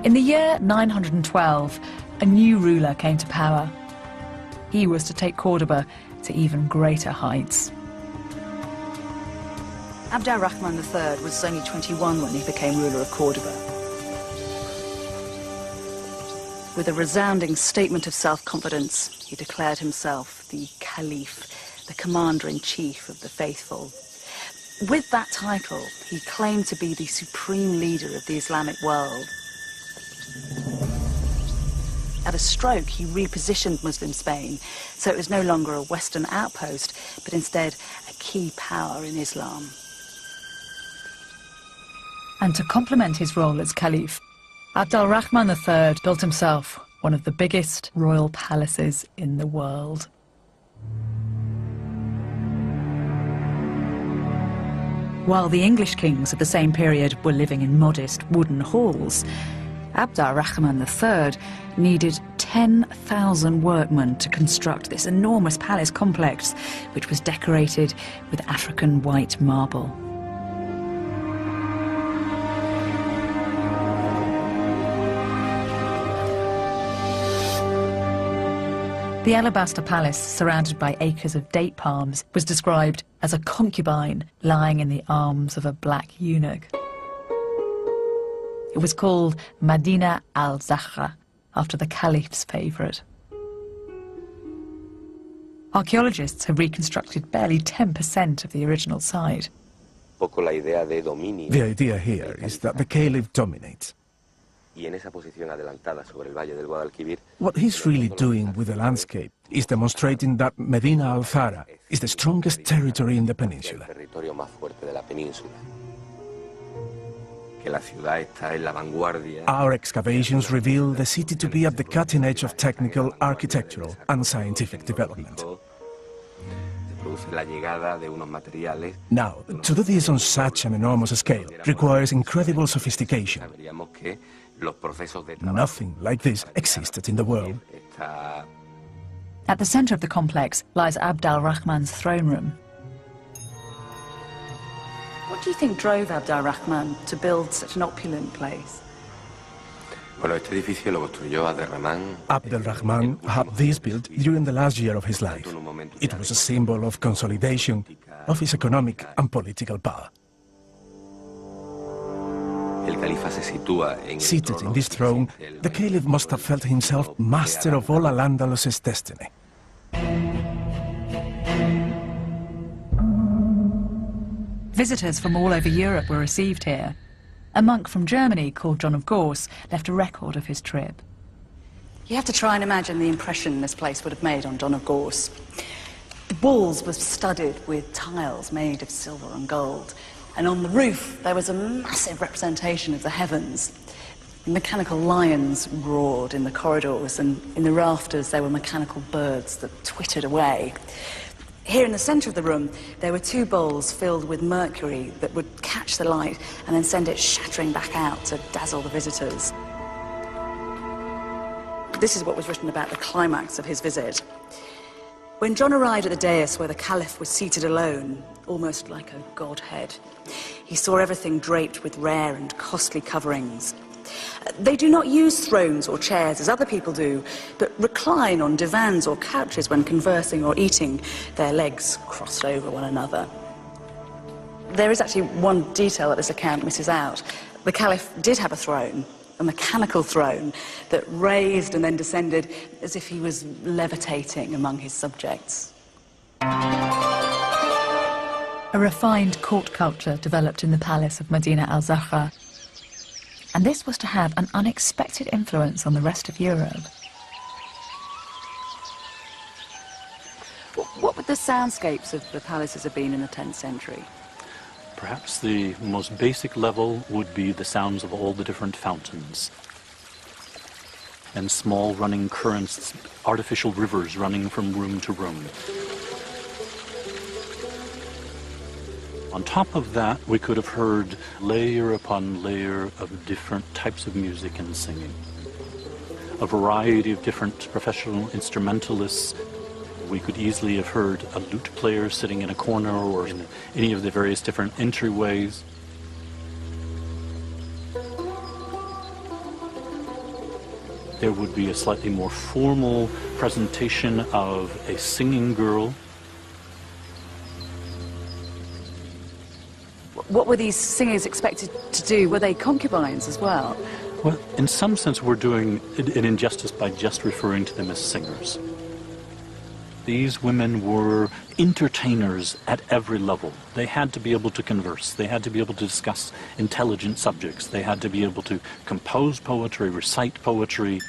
In the year 912, a new ruler came to power. He was to take Cordoba to even greater heights. Abd al-Rahman III was only 21 when he became ruler of Cordoba. With a resounding statement of self-confidence, he declared himself the Caliph, the commander-in-chief of the faithful. With that title, he claimed to be the supreme leader of the Islamic world. At a stroke, he repositioned Muslim Spain, so it was no longer a Western outpost, but instead a key power in Islam. And to complement his role as Caliph, Abd al-Rahman III built himself one of the biggest royal palaces in the world. While the English kings of the same period were living in modest wooden halls, Abd al-Rahman III needed 10,000 workmen to construct this enormous palace complex, which was decorated with African white marble. The alabaster palace, surrounded by acres of date palms, was described as a concubine lying in the arms of a black eunuch. It was called Medina al-Zahra, after the Caliph's favourite. Archaeologists have reconstructed barely 10% of the original site. The idea here is that the Caliph dominates. What he's really doing with the landscape is demonstrating that Medina al-Zahra is the strongest territory in the peninsula. Our excavations reveal the city to be at the cutting edge of technical, architectural and scientific development. Now, to do this on such an enormous scale requires incredible sophistication. Nothing like this existed in the world. At the centre of the complex lies Abd al-Rahman's throne room. What do you think drove Abd al-Rahman to build such an opulent place? Abd al-Rahman had this built during the last year of his life. It was a symbol of consolidation of his economic and political power. Seated in this throne, the Caliph must have felt himself master of all Al-Andalus's destiny. Visitors from all over Europe were received here. A monk from Germany called John of Gauss left a record of his trip. You have to try and imagine the impression this place would have made on John of Gauss. The walls were studded with tiles made of silver and gold, and on the roof there was a massive representation of the heavens. Mechanical lions roared in the corridors, and in the rafters there were mechanical birds that twittered away. Here in the centre of the room, there were two bowls filled with mercury that would catch the light and then send it shattering back out to dazzle the visitors. This is what was written about the climax of his visit. When John arrived at the dais where the Caliph was seated alone, almost like a godhead, he saw everything draped with rare and costly coverings. They do not use thrones or chairs as other people do, but recline on divans or couches when conversing or eating, their legs crossed over one another. There is actually one detail that this account misses out. The Caliph did have a throne, a mechanical throne, that raised and then descended as if he was levitating among his subjects. A refined court culture developed in the palace of Medina al-Zahra, and this was to have an unexpected influence on the rest of Europe. What would the soundscapes of the palaces have been in the 10th century? Perhaps the most basic level would be the sounds of all the different fountains and small running currents, artificial rivers running from room to room. On top of that, we could have heard layer upon layer of different types of music and singing. A variety of different professional instrumentalists We could easily have heard a lute player sitting in a corner or in any of the various different entryways. There would be a slightly more formal presentation of a singing girl. What were these singers expected to do? Were they concubines as well? Well, in some sense, we're doing an injustice by just referring to them as singers. These women were entertainers at every level. They had to be able to converse. They had to be able to discuss intelligent subjects. They had to be able to compose poetry, recite poetry.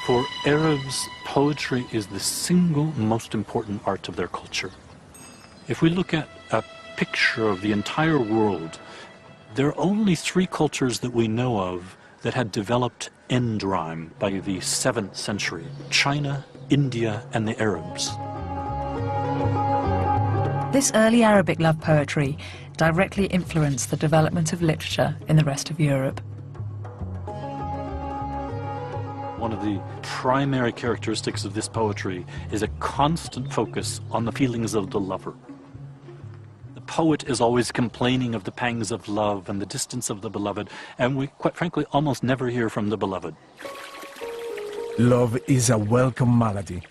For Arabs, poetry is the single most important art of their culture. If we look at a picture of the entire world, there are only 3 cultures that we know of that had developed end rhyme by the 7th century: China, India, and the Arabs. This early Arabic love poetry directly influenced the development of literature in the rest of Europe. One of the primary characteristics of this poetry is a constant focus on the feelings of the lover. The poet is always complaining of the pangs of love and the distance of the beloved, and we, quite frankly, almost never hear from the beloved. Love is a welcome malady.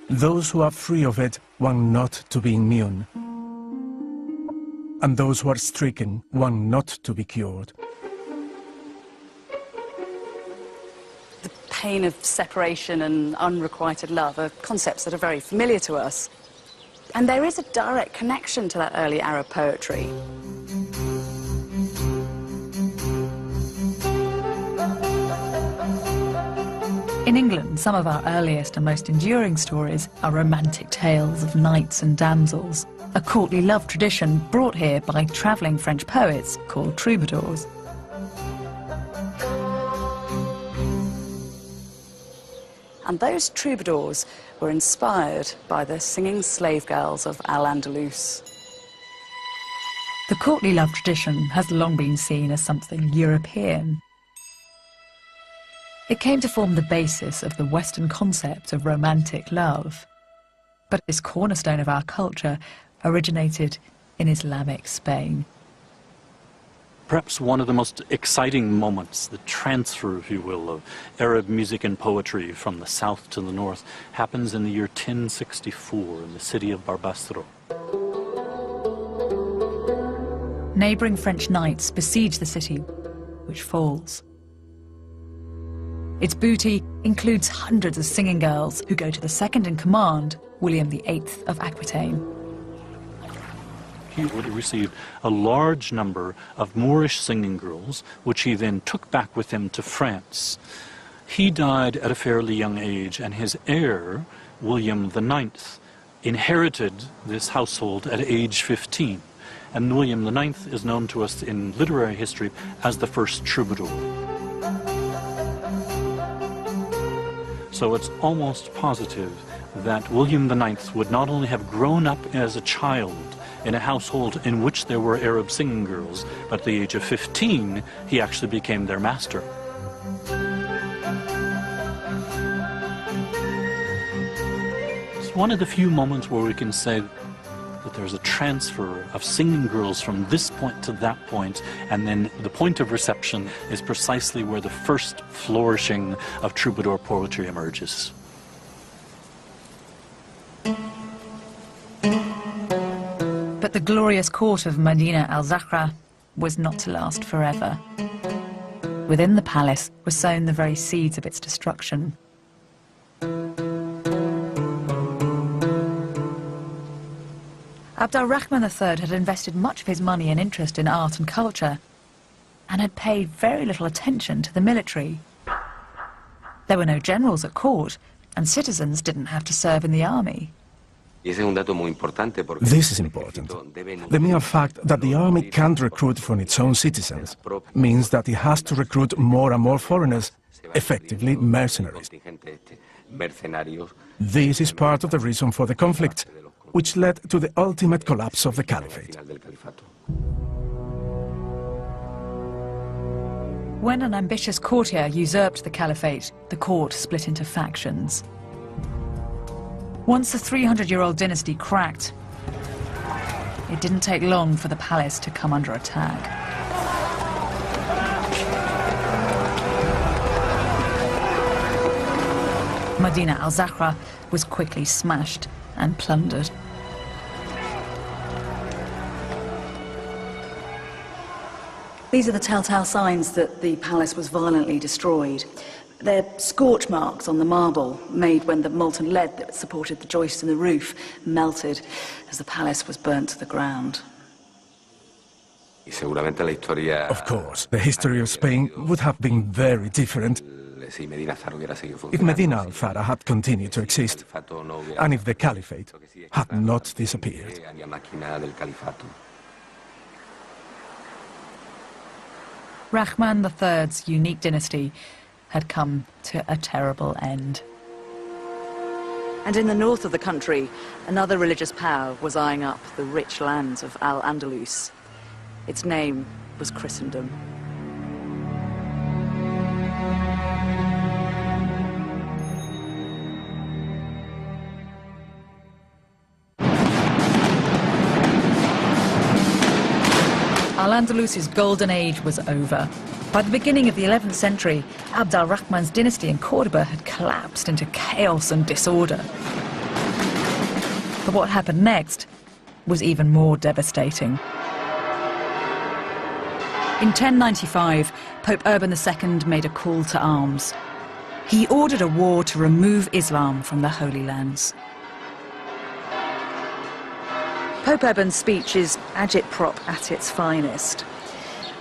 Those who are free of it want not to be immune, and those who are stricken want not to be cured. The pain of separation and unrequited love are concepts that are very familiar to us. And there is a direct connection to that early Arab poetry. In England, some of our earliest and most enduring stories are romantic tales of knights and damsels, a courtly love tradition brought here by travelling French poets called troubadours. And those troubadours were inspired by the singing slave girls of Al-Andalus. The courtly love tradition has long been seen as something European. It came to form the basis of the Western concept of romantic love. But this cornerstone of our culture originated in Islamic Spain. Perhaps one of the most exciting moments, the transfer, if you will, of Arab music and poetry from the south to the north, happens in the year 1064 in the city of Barbastro. Neighbouring French knights besiege the city, which falls. Its booty includes hundreds of singing girls who go to the second-in-command, William VIII of Aquitaine. He would have received a large number of Moorish singing girls, which he then took back with him to France. He died at a fairly young age, and his heir, William IX, inherited this household at age 15. And William IX is known to us in literary history as the first troubadour. So it's almost positive that William IX would not only have grown up as a child in a household in which there were Arab singing girls, but at the age of 15, he actually became their master. It's one of the few moments where we can say that there's a transfer of singing girls from this point to that point, and then the point of reception is precisely where the first flourishing of troubadour poetry emerges. But the glorious court of Medina al-Zahra was not to last forever. Within the palace were sown the very seeds of its destruction. Abd al-Rahman III had invested much of his money and interest in art and culture, and had paid very little attention to the military. There were no generals at court, and citizens didn't have to serve in the army. This is important. The mere fact that the army can't recruit from its own citizens means that it has to recruit more and more foreigners, effectively mercenaries. This is part of the reason for the conflict, which led to the ultimate collapse of the caliphate. When an ambitious courtier usurped the caliphate, the court split into factions. Once the 300-year-old dynasty cracked, it didn't take long for the palace to come under attack. Medina al-Zahra was quickly smashed and plundered. These are the telltale signs that the palace was violently destroyed. They're scorch marks on the marble made when the molten lead that supported the joists in the roof melted as the palace was burnt to the ground. Of course, the history of Spain would have been very different if Medina al-Zahra had continued to exist and if the caliphate had not disappeared. Rahman III's unique dynasty had come to a terrible end. And in the north of the country, another religious power was eyeing up the rich lands of Al-Andalus. Its name was Christendom. Al-Andalus's golden age was over. By the beginning of the 11th century, Abd al-Rahman's dynasty in Cordoba had collapsed into chaos and disorder. But what happened next was even more devastating. In 1095, Pope Urban II made a call to arms. He ordered a war to remove Islam from the Holy Lands. Pope Urban's speech is agitprop at its finest.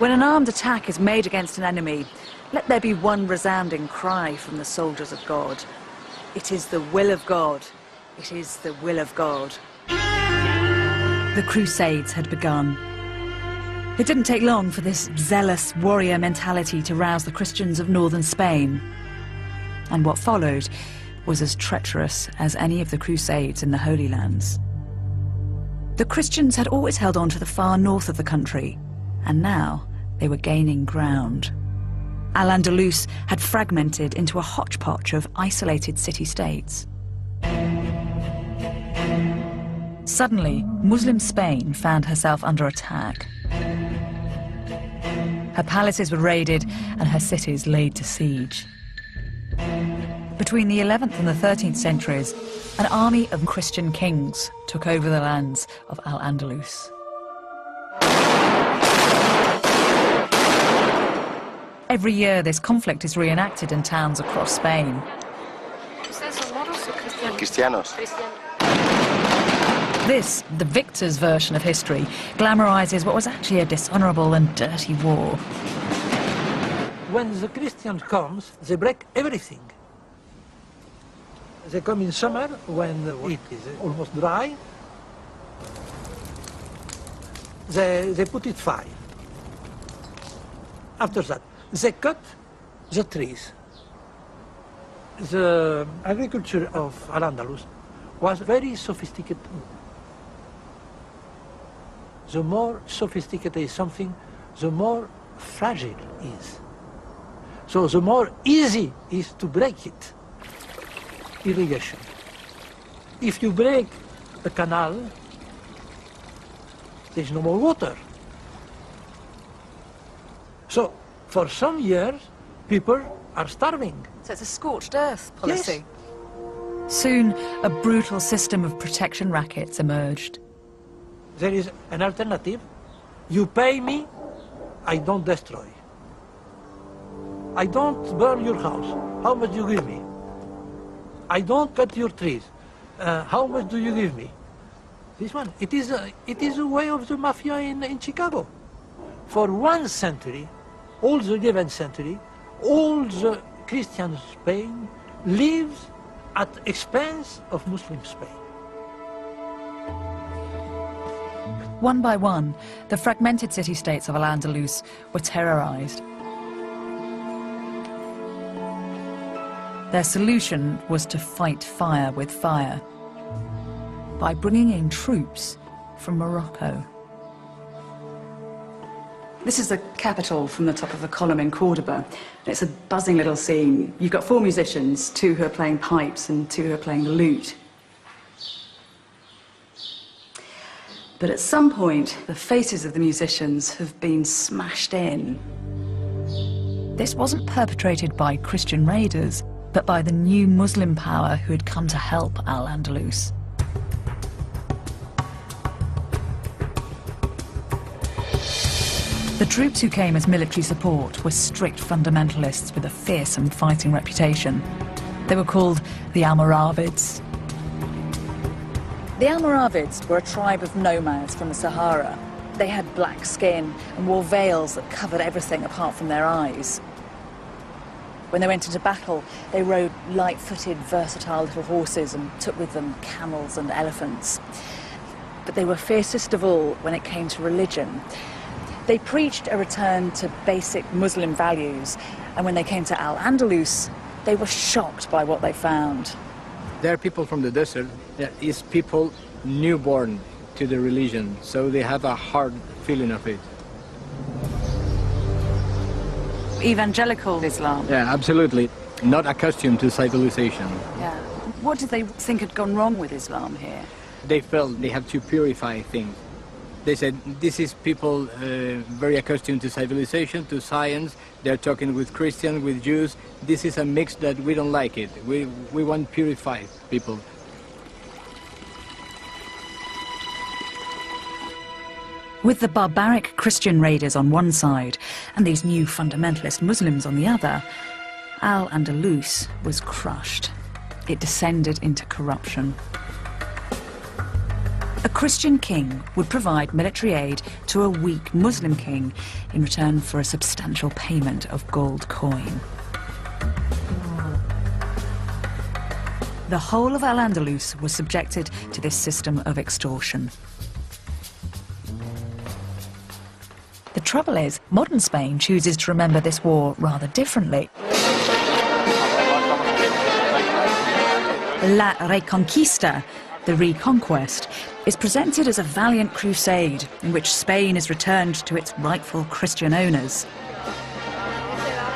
When an armed attack is made against an enemy, let there be one resounding cry from the soldiers of God. It is the will of God. It is the will of God. The Crusades had begun. It didn't take long for this zealous warrior mentality to rouse the Christians of northern Spain. And what followed was as treacherous as any of the Crusades in the Holy Lands. The Christians had always held on to the far north of the country, and now they were gaining ground. Al-Andalus had fragmented into a hodgepodge of isolated city-states. Suddenly, Muslim Spain found herself under attack. Her palaces were raided and her cities laid to siege. Between the 11th and the 13th centuries, an army of Christian kings took over the lands of Al-Andalus. Every year, this conflict is reenacted in towns across Spain. This, the victor's version of history, glamorizes what was actually a dishonorable and dirty war. When the Christian comes, they break everything. They come in summer when it is almost dry. They put it fire. After that, they cut the trees. The agriculture of Al-Andalus was very sophisticated. The more sophisticated is something, the more fragile it is. So the more easy it is to break it. Irrigation. If you break a canal, there's no more water. So for some years, people are starving. So it's a scorched earth policy. Yes. Soon, a brutal system of protection rackets emerged. There is an alternative. You pay me, I don't destroy. I don't burn your house. How much do you give me? I don't cut your trees. How much do you give me? This one. It is a way of the mafia in Chicago. For 1 century, all the 11th century, all the Christian Spain lives at expense of Muslim Spain. One by one, the fragmented city-states of Al-Andalus were terrorized. Their solution was to fight fire with fire by bringing in troops from Morocco. This is the capital from the top of a column in Cordoba. It's a buzzing little scene. You've got 4 musicians, 2 who are playing pipes and 2 who are playing the lute. But at some point, the faces of the musicians have been smashed in. This wasn't perpetrated by Christian raiders, but by the new Muslim power who had come to help Al-Andalus. The troops who came as military support were strict fundamentalists with a fearsome fighting reputation. They were called the Almoravids. The Almoravids were a tribe of nomads from the Sahara. They had black skin and wore veils that covered everything apart from their eyes. When they went into battle, they rode light-footed, versatile little horses and took with them camels and elephants. But they were fiercest of all when it came to religion. They preached a return to basic Muslim values, and when they came to Al-Andalus, they were shocked by what they found. There are people from the desert, there is people newborn to the religion, so they have a hard feeling of it. Evangelical Islam. Yeah, absolutely. Not accustomed to civilization. Yeah. What did they think had gone wrong with Islam here? They felt they have to purify things. They said, this is people very accustomed to civilization, to science. They're talking with Christians, with Jews. This is a mix that we don't like it. We want purified people. With the barbaric Christian raiders on one side and these new fundamentalist Muslims on the other, Al-Andalus was crushed. It descended into corruption. A Christian king would provide military aid to a weak Muslim king in return for a substantial payment of gold coin. The whole of Al-Andalus was subjected to this system of extortion. The trouble is, modern Spain chooses to remember this war rather differently. La Reconquista, the reconquest, is presented as a valiant crusade in which Spain is returned to its rightful Christian owners.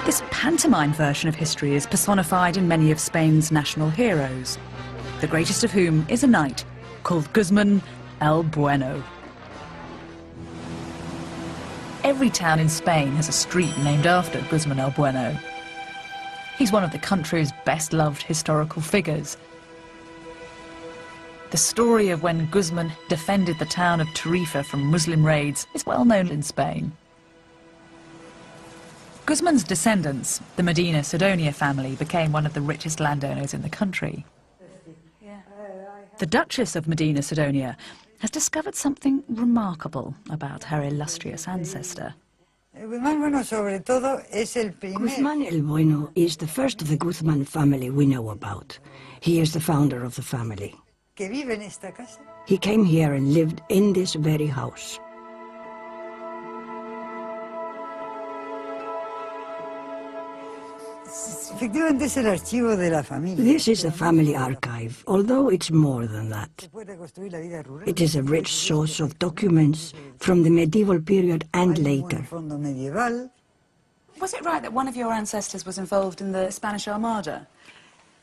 This pantomime version of history is personified in many of Spain's national heroes, the greatest of whom is a knight called Guzman el Bueno. Every town in Spain has a street named after Guzman el Bueno. He's one of the country's best-loved historical figures. The story of when Guzman defended the town of Tarifa from Muslim raids is well known in Spain. Guzman's descendants, the Medina Sidonia family, became one of the richest landowners in the country. The Duchess of Medina Sidonia has discovered something remarkable about her illustrious ancestor. Guzman el Bueno is the first of the Guzman family we know about. He is the founder of the family. He came here and lived in this very house. This is the family archive, although it's more than that. It is a rich source of documents from the medieval period and later. Was it right that one of your ancestors was involved in the Spanish Armada?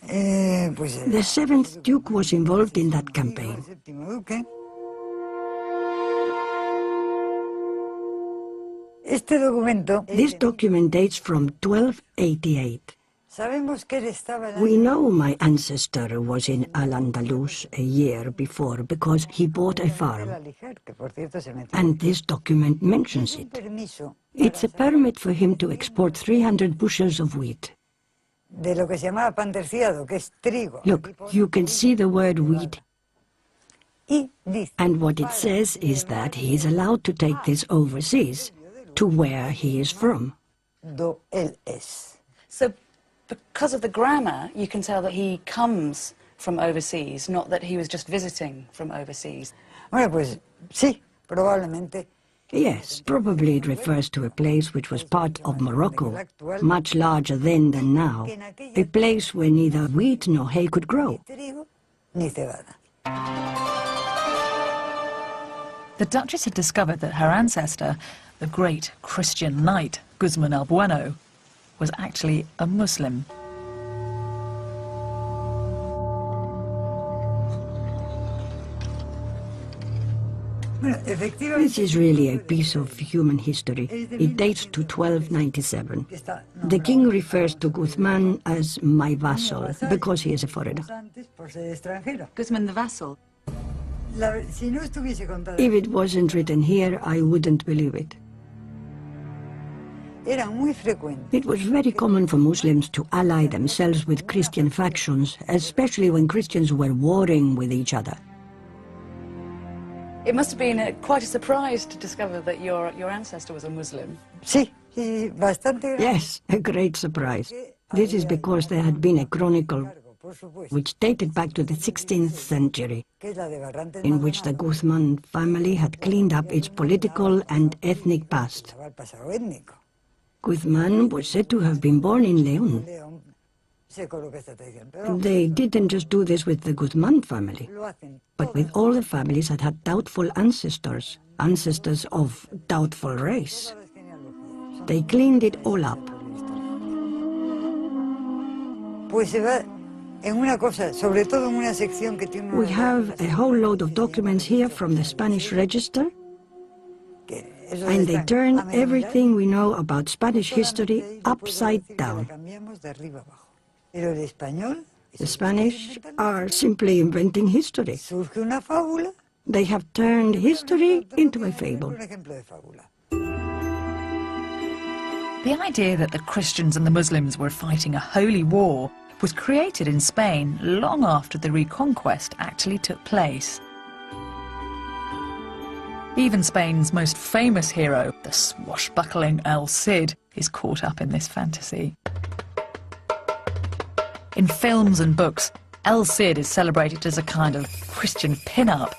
The 7th Duke was involved in that campaign. This document dates from 1288. We know my ancestor was in Al-Andalus a year before because he bought a farm, and this document mentions it. It's a permit for him to export 300 bushels of wheat. Look, you can see the word wheat, and what it says is that he is allowed to take this overseas, to where he is from. So, because of the grammar, you can tell that he comes from overseas, not that he was just visiting from overseas. Yes, probably it refers to a place which was part of Morocco, much larger then than now, a place where neither wheat nor hay could grow. The Duchess had discovered that her ancestor the great Christian knight Guzman el Bueno, was actually a Muslim. This is really a piece of human history. It dates to 1297. The king refers to Guzman as my vassal because he is a foreigner. Guzman the vassal? If it wasn't written here, I wouldn't believe it. It was very common for Muslims to ally themselves with Christian factions, especially when Christians were warring with each other. It must have been quite a surprise to discover that your ancestor was a Muslim. Yes, a great surprise. This is because there had been a chronicle which dated back to the 16th century, in which the Guzman family had cleaned up its political and ethnic past. Guzman was said to have been born in León. They didn't just do this with the Guzman family, but with all the families that had doubtful ancestors, ancestors of doubtful race. They cleaned it all up. We have a whole load of documents here from the Spanish Register, and they turn everything we know about Spanish history upside down. The Spanish are simply inventing history. They have turned history into a fable. The idea that the Christians and the Muslims were fighting a holy war was created in Spain long after the Reconquest actually took place. Even Spain's most famous hero, the swashbuckling El Cid, is caught up in this fantasy. In films and books, El Cid is celebrated as a kind of Christian pin-up,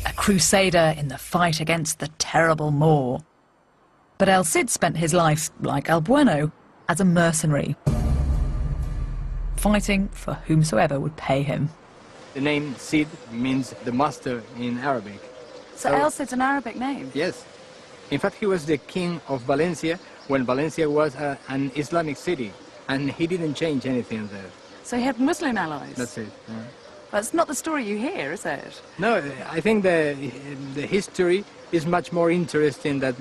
a crusader in the fight against the terrible Moor. But El Cid spent his life, like El Bueno, as a mercenary, fighting for whomsoever would pay him. The name Cid means the master in Arabic. So El Cid's an Arabic name? Yes. In fact, he was the king of Valencia when Valencia was an Islamic city, and he didn't change anything there. So he had Muslim allies? That's it. Yeah. That's not the story you hear, is it? No, I think the history is much more interesting than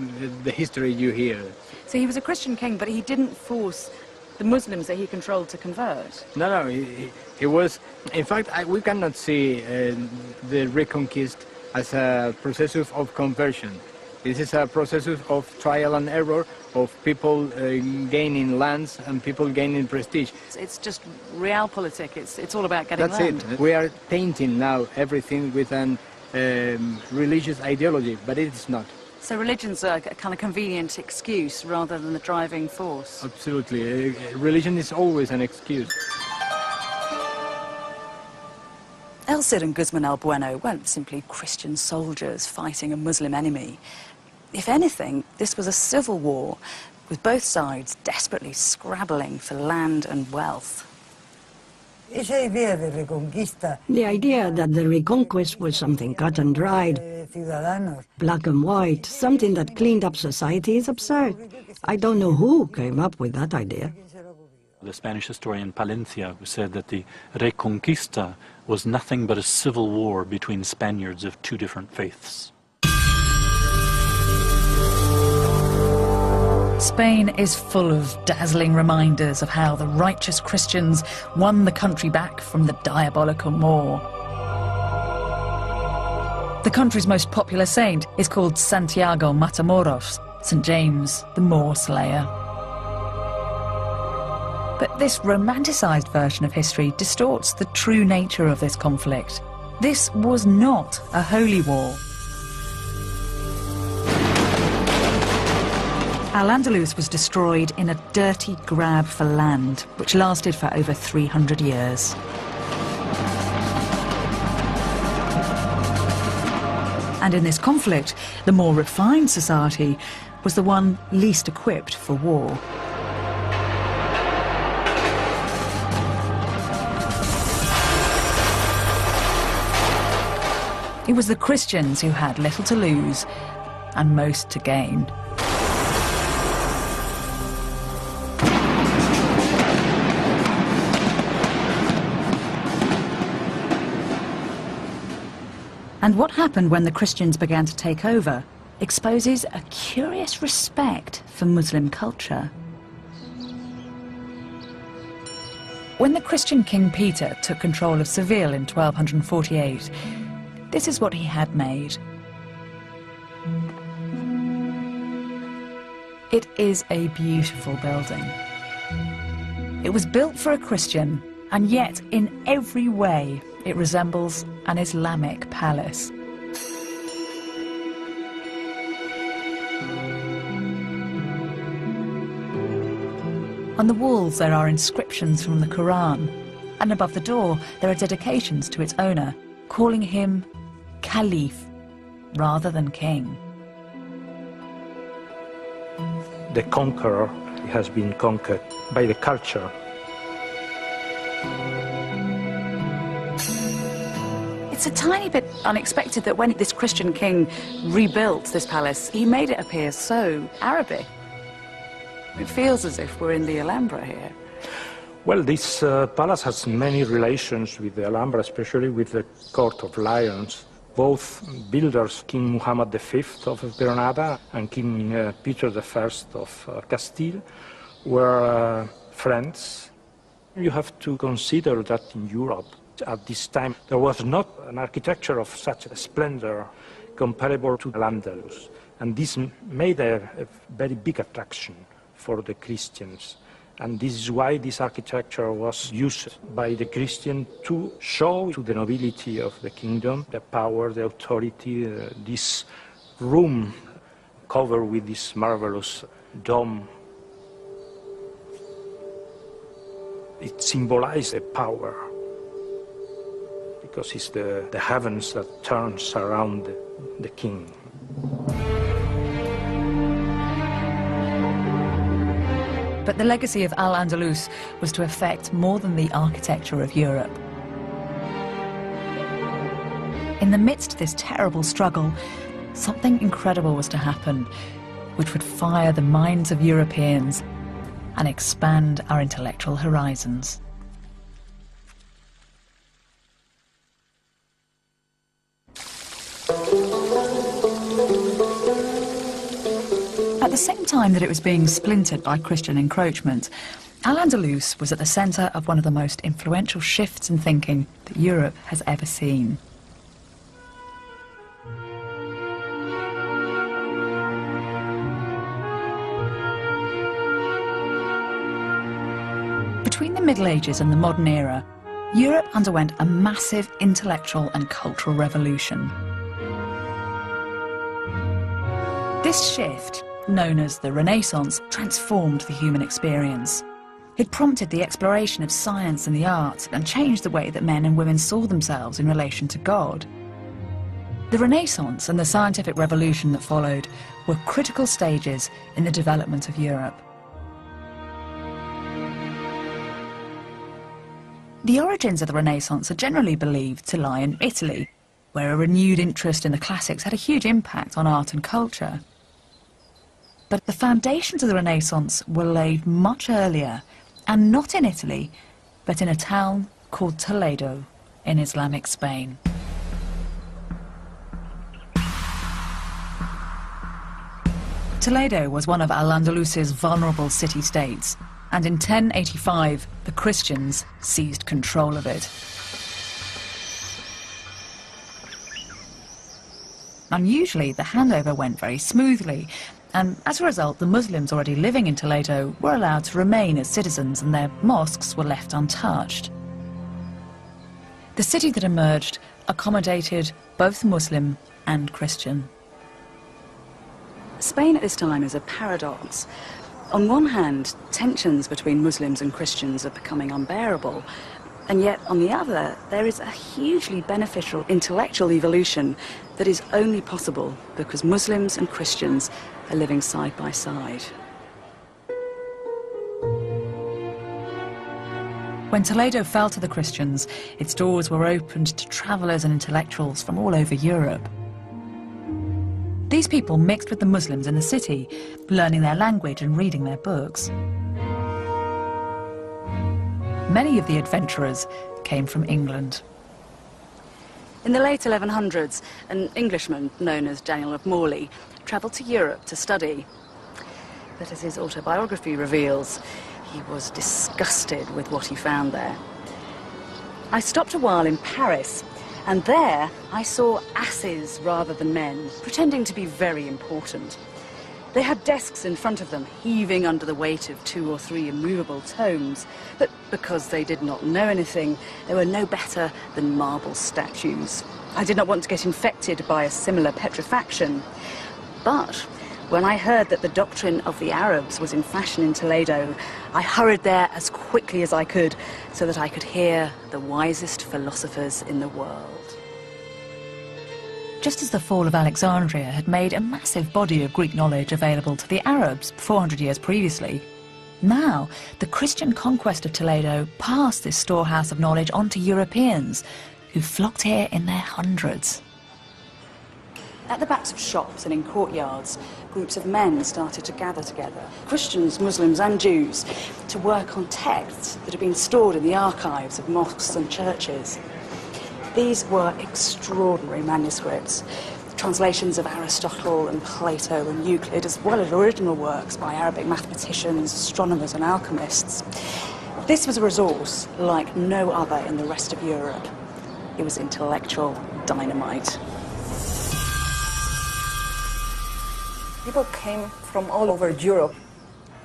the history you hear. So he was a Christian king, but he didn't force the Muslims that he controlled to convert? No, he was... In fact, we cannot see the Reconquest as a process of conversion. This is a process of trial and error, of people gaining lands and people gaining prestige. It's just realpolitik. It's all about getting land. That's it. We are painting now everything with an religious ideology, but it's not. So religion's a kind of convenient excuse rather than the driving force? Absolutely. Religion is always an excuse. El Cid and Guzman el Bueno weren't simply Christian soldiers fighting a Muslim enemy. If anything, this was a civil war, with both sides desperately scrabbling for land and wealth. The idea that the Reconquest was something cut and dried, black and white, something that cleaned up society is absurd. I don't know who came up with that idea. The Spanish historian Palencia said that the Reconquista was nothing but a civil war between Spaniards of two different faiths. Spain is full of dazzling reminders of how the righteous Christians won the country back from the diabolical Moor. The country's most popular saint is called Santiago Matamoros, St. James, the Moor Slayer. But this romanticised version of history distorts the true nature of this conflict. This was not a holy war. Al-Andalus was destroyed in a dirty grab for land, which lasted for over 300 years. And in this conflict, the more refined society was the one least equipped for war. It was the Christians who had little to lose and most to gain. And what happened when the Christians began to take over exposes a curious respect for Muslim culture. When the Christian King Peter took control of Seville in 1248, this is what he had made. It is a beautiful building. It was built for a Christian, and yet in every way it resembles an Islamic palace. On the walls there are inscriptions from the Quran, and above the door there are dedications to its owner, calling him Caliph rather than king. The conqueror has been conquered by the culture. It's a tiny bit unexpected that when this Christian king rebuilt this palace, he made it appear so Arabic. It feels as if we're in the Alhambra here. Well, this palace has many relations with the Alhambra, especially with the Court of Lions. Both builders, King Muhammad V of Granada and King Peter I of Castile, were friends. You have to consider that in Europe, at this time, there was not an architecture of such a splendor comparable to Al-Andalus. And this made a very big attraction for the Christians. And this is why this architecture was used by the Christian to show to the nobility of the kingdom the power, the authority, this room covered with this marvelous dome. It symbolized the power, because it's the heavens that turns around the king. But the legacy of Al-Andalus was to affect more than the architecture of Europe. In the midst of this terrible struggle, something incredible was to happen, which would fire the minds of Europeans and expand our intellectual horizons. At the same time that it was being splintered by Christian encroachment, Al-Andalus was at the centre of one of the most influential shifts in thinking that Europe has ever seen. Between the Middle Ages and the modern era, Europe underwent a massive intellectual and cultural revolution. This shift, known as the Renaissance, transformed the human experience. It prompted the exploration of science and the arts and changed the way that men and women saw themselves in relation to God. The Renaissance and the scientific revolution that followed were critical stages in the development of Europe. The origins of the Renaissance are generally believed to lie in Italy, where a renewed interest in the classics had a huge impact on art and culture. But the foundations of the Renaissance were laid much earlier, and not in Italy, but in a town called Toledo in Islamic Spain. Toledo was one of Al-Andalus's vulnerable city-states, and in 1085 the Christians seized control of it. Unusually, the handover went very smoothly, and as a result, the Muslims already living in Toledo were allowed to remain as citizens and their mosques were left untouched. The city that emerged accommodated both Muslim and Christian. Spain at this time is a paradox. On one hand, tensions between Muslims and Christians are becoming unbearable, and yet on the other, there is a hugely beneficial intellectual evolution that is only possible because Muslims and Christians are living side by side. When Toledo fell to the Christians, its doors were opened to travellers and intellectuals from all over Europe. These people mixed with the Muslims in the city, learning their language and reading their books. Many of the adventurers came from England. In the late 1100s, an Englishman known as Daniel of Morley travelled to Europe to study. But as his autobiography reveals, he was disgusted with what he found there. I stopped a while in Paris, and there I saw asses rather than men, pretending to be very important. They had desks in front of them, heaving under the weight of 2 or 3 immovable tomes, but because they did not know anything, they were no better than marble statues. I did not want to get infected by a similar petrifaction, but when I heard that the doctrine of the Arabs was in fashion in Toledo, I hurried there as quickly as I could so that I could hear the wisest philosophers in the world. Just as the fall of Alexandria had made a massive body of Greek knowledge available to the Arabs 400 years previously, now the Christian conquest of Toledo passed this storehouse of knowledge on to Europeans, who flocked here in their hundreds. At the backs of shops and in courtyards, groups of men started to gather together, Christians, Muslims and Jews, to work on texts that had been stored in the archives of mosques and churches. These were extraordinary manuscripts, translations of Aristotle and Plato and Euclid, as well as original works by Arabic mathematicians, astronomers and alchemists. This was a resource like no other in the rest of Europe. It was intellectual dynamite. People came from all over Europe.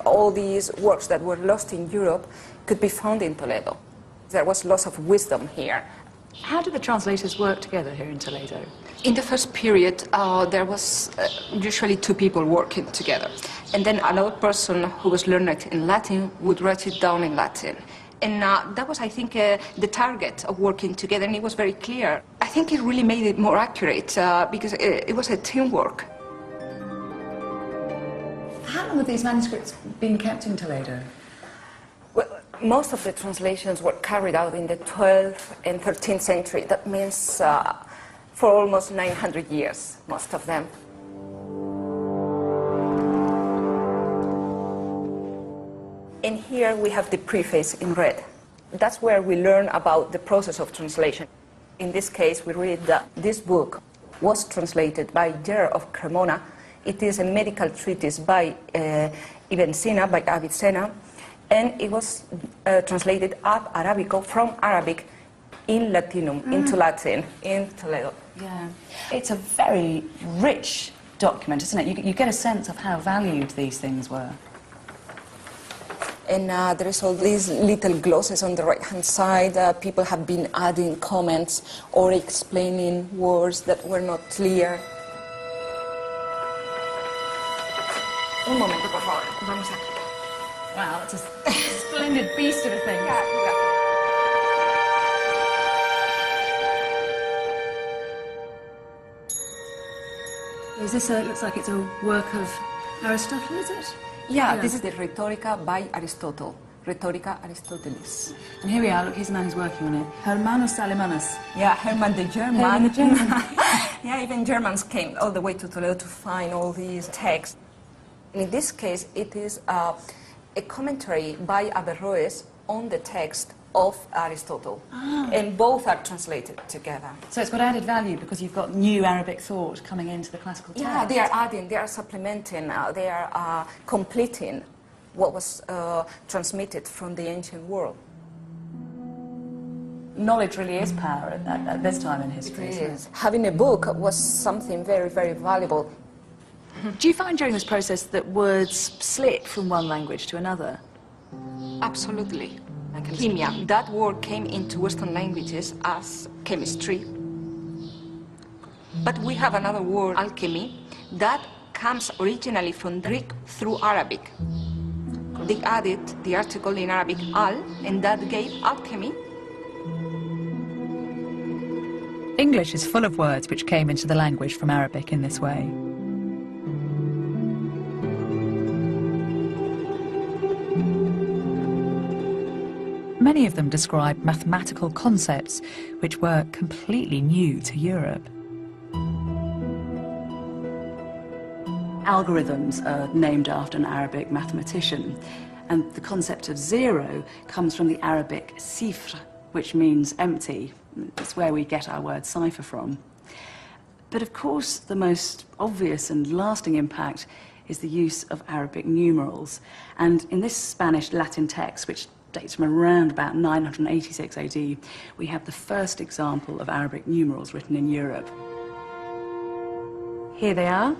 All these works that were lost in Europe could be found in Toledo. There was lots of wisdom here. How did the translators work together here in Toledo? In the first period, there was usually 2 people working together. And then another person who was learned in Latin would write it down in Latin. And that was, I think, the target of working together, and it was very clear. I think it really made it more accurate because it was a teamwork. How long have these manuscripts been kept in Toledo? Well, most of the translations were carried out in the 12th and 13th century. That means for almost 900 years, most of them. And here we have the preface in red. That's where we learn about the process of translation. In this case, we read that this book was translated by Gerard of Cremona. It is a medical treatise by Ibn Sina, by Avicenna, and it was translated ab Arabico, from Arabic in Latinum, into Latin, in Toledo. Yeah. It's a very rich document, isn't it? You get a sense of how valued these things were. And there is all these little glosses on the right-hand side. People have been adding comments or explaining words that were not clear. Un momento, por favor. Vamos aquí. Wow, that's a splendid beast of a thing. Is this looks like it's a work of Aristotle, is it? Yeah, this is the Rhetorica by Aristotle. Rhetorica Aristotelis. And here we are, look, here's the man who's working on it. Hermanus Alemanus. Yeah, Hermann the German. Hermann the German. Yeah, even Germans came all the way to Toledo to find all these texts. In this case, it is a commentary by Averroes on the text of Aristotle. And both are translated together. So it's got added value because you've got new Arabic thought coming into the classical text. Yeah, they are adding, they are supplementing, they are completing what was transmitted from the ancient world. Knowledge really is power at this time in history. It is. Having a book was something very, very valuable. Do you find during this process that words slip from one language to another? Absolutely. Chemia, that word came into Western languages as chemistry. But we have another word, alchemy, that comes originally from Greek through Arabic. They added the article in Arabic, al, and that gave alchemy. English is full of words which came into the language from Arabic in this way. Many of them described mathematical concepts which were completely new to Europe. Algorithms are named after an Arabic mathematician, and the concept of zero comes from the Arabic sifr, which means empty. It's where we get our word cipher from. But of course, the most obvious and lasting impact is the use of Arabic numerals. And in this Spanish Latin text, which dates from around about 986 AD, we have the first example of Arabic numerals written in Europe. Here they are.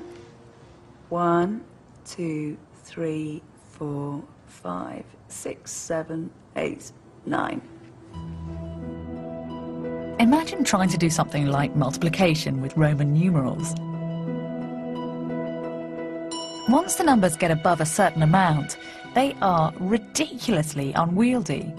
1, 2, 3, 4, 5, 6, 7, 8, 9. Imagine trying to do something like multiplication with Roman numerals. Once the numbers get above a certain amount, they are ridiculously unwieldy.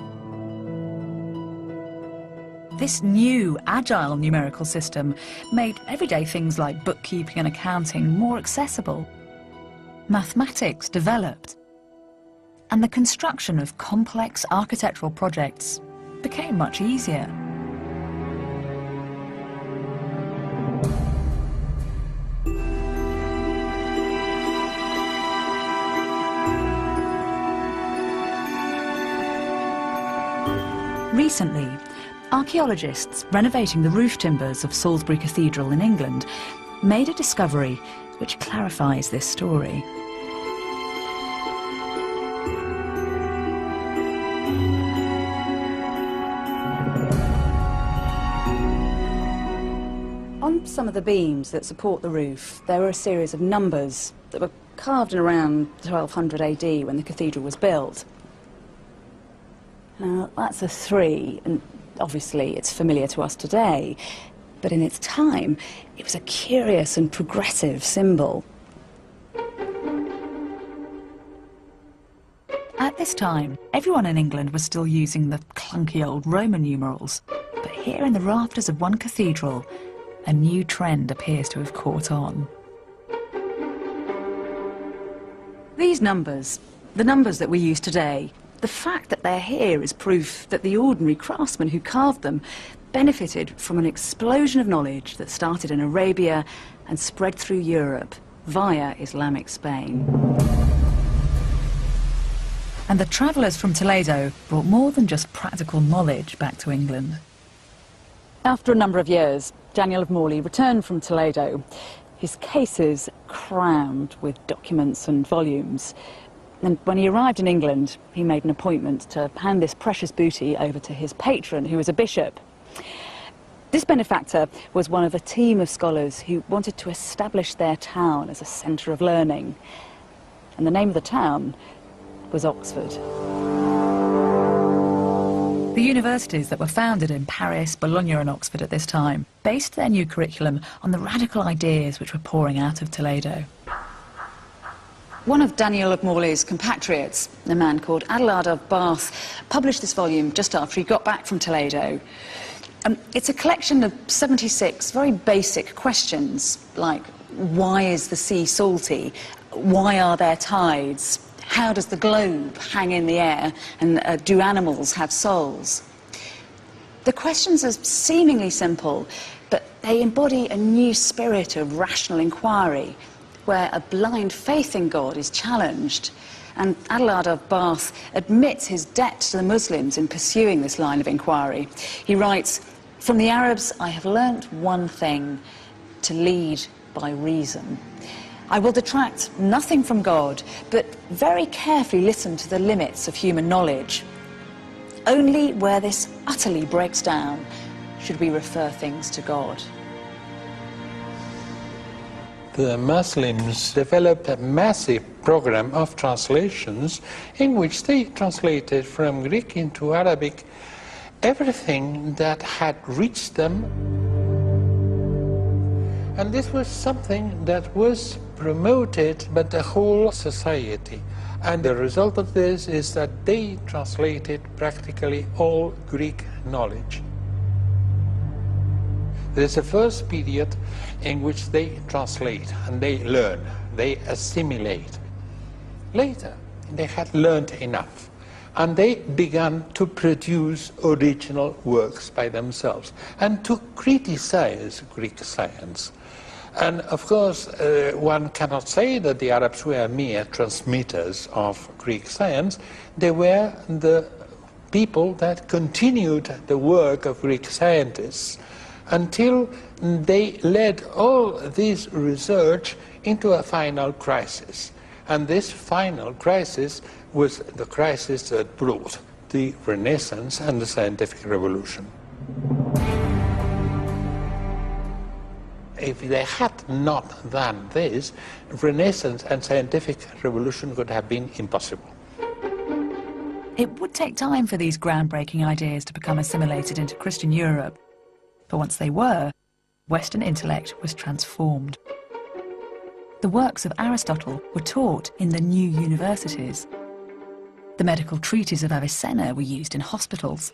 This new, agile numerical system made everyday things like bookkeeping and accounting more accessible. Mathematics developed, and the construction of complex architectural projects became much easier. Recently, archaeologists renovating the roof timbers of Salisbury Cathedral in England made a discovery which clarifies this story. On some of the beams that support the roof, there were a series of numbers that were carved in around 1200 AD when the cathedral was built. Now, that's a 3, and obviously it's familiar to us today, but in its time, it was a curious and progressive symbol. At this time, everyone in England was still using the clunky old Roman numerals, but here in the rafters of one cathedral, a new trend appears to have caught on. These numbers, the numbers that we use today, the fact that they're here is proof that the ordinary craftsmen who carved them benefited from an explosion of knowledge that started in Arabia and spread through Europe via Islamic Spain. And the travellers from Toledo brought more than just practical knowledge back to England. After a number of years, Daniel of Morley returned from Toledo, his cases crammed with documents and volumes. And when he arrived in England, he made an appointment to hand this precious booty over to his patron, who was a bishop. This benefactor was one of a team of scholars who wanted to establish their town as a centre of learning. And the name of the town was Oxford. The universities that were founded in Paris, Bologna and Oxford at this time based their new curriculum on the radical ideas which were pouring out of Toledo. One of Daniel of Morley's compatriots, a man called Adelard of Bath, published this volume just after he got back from Toledo. It's a collection of 76 very basic questions, like why is the sea salty? Why are there tides? How does the globe hang in the air? And do animals have souls? The questions are seemingly simple, but they embody a new spirit of rational inquiry, where a blind faith in God is challenged. And Adelard of Bath admits his debt to the Muslims in pursuing this line of inquiry. He writes, "From the Arabs I have learnt one thing, to lead by reason. I will detract nothing from God, but very carefully listen to the limits of human knowledge. Only where this utterly breaks down should we refer things to God." The Muslims developed a massive program of translations in which they translated from Greek into Arabic everything that had reached them. And this was something that was promoted by the whole society. And the result of this is that they translated practically all Greek knowledge. There's the first period in which they translate and they learn, they assimilate. Later, they had learned enough, And they began to produce original works by themselves and to criticize Greek science. And of course, one cannot say that the Arabs were mere transmitters of Greek science. They were the people that continued the work of Greek scientists until they led all this research into a final crisis. And this final crisis was the crisis that brought the Renaissance and the scientific revolution. If they had not done this, Renaissance and scientific revolution would have been impossible. It would take time for these groundbreaking ideas to become assimilated into Christian Europe. But once they were, Western intellect was transformed. The works of Aristotle were taught in the new universities. The medical treatises of Avicenna were used in hospitals.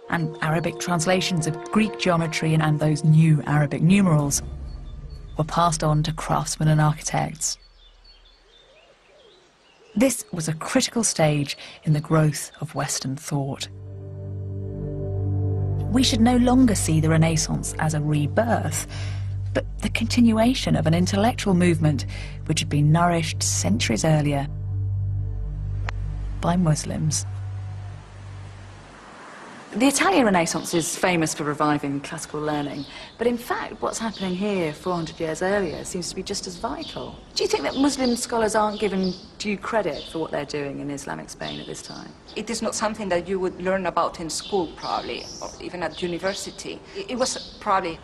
And Arabic translations of Greek geometry and those new Arabic numerals were passed on to craftsmen and architects. This was a critical stage in the growth of Western thought. We should no longer see the Renaissance as a rebirth, but the continuation of an intellectual movement which had been nourished centuries earlier by Muslims. The Italian Renaissance is famous for reviving classical learning, but in fact what's happening here 400 years earlier seems to be just as vital. Do you think that Muslim scholars aren't given due credit for what they're doing in Islamic Spain at this time? It is not something that you would learn about in school, probably, or even at university. It was probably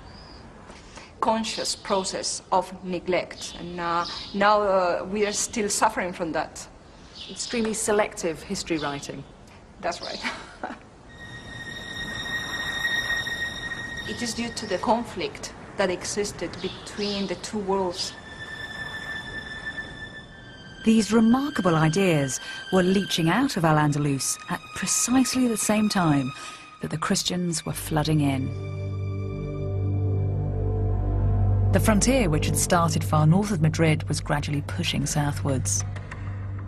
conscious process of neglect, and now we are still suffering from that. Extremely selective history writing. That's right. It is due to the conflict that existed between the two worlds. These remarkable ideas were leaching out of Al-Andalus at precisely the same time that the Christians were flooding in. The frontier, which had started far north of Madrid, was gradually pushing southwards.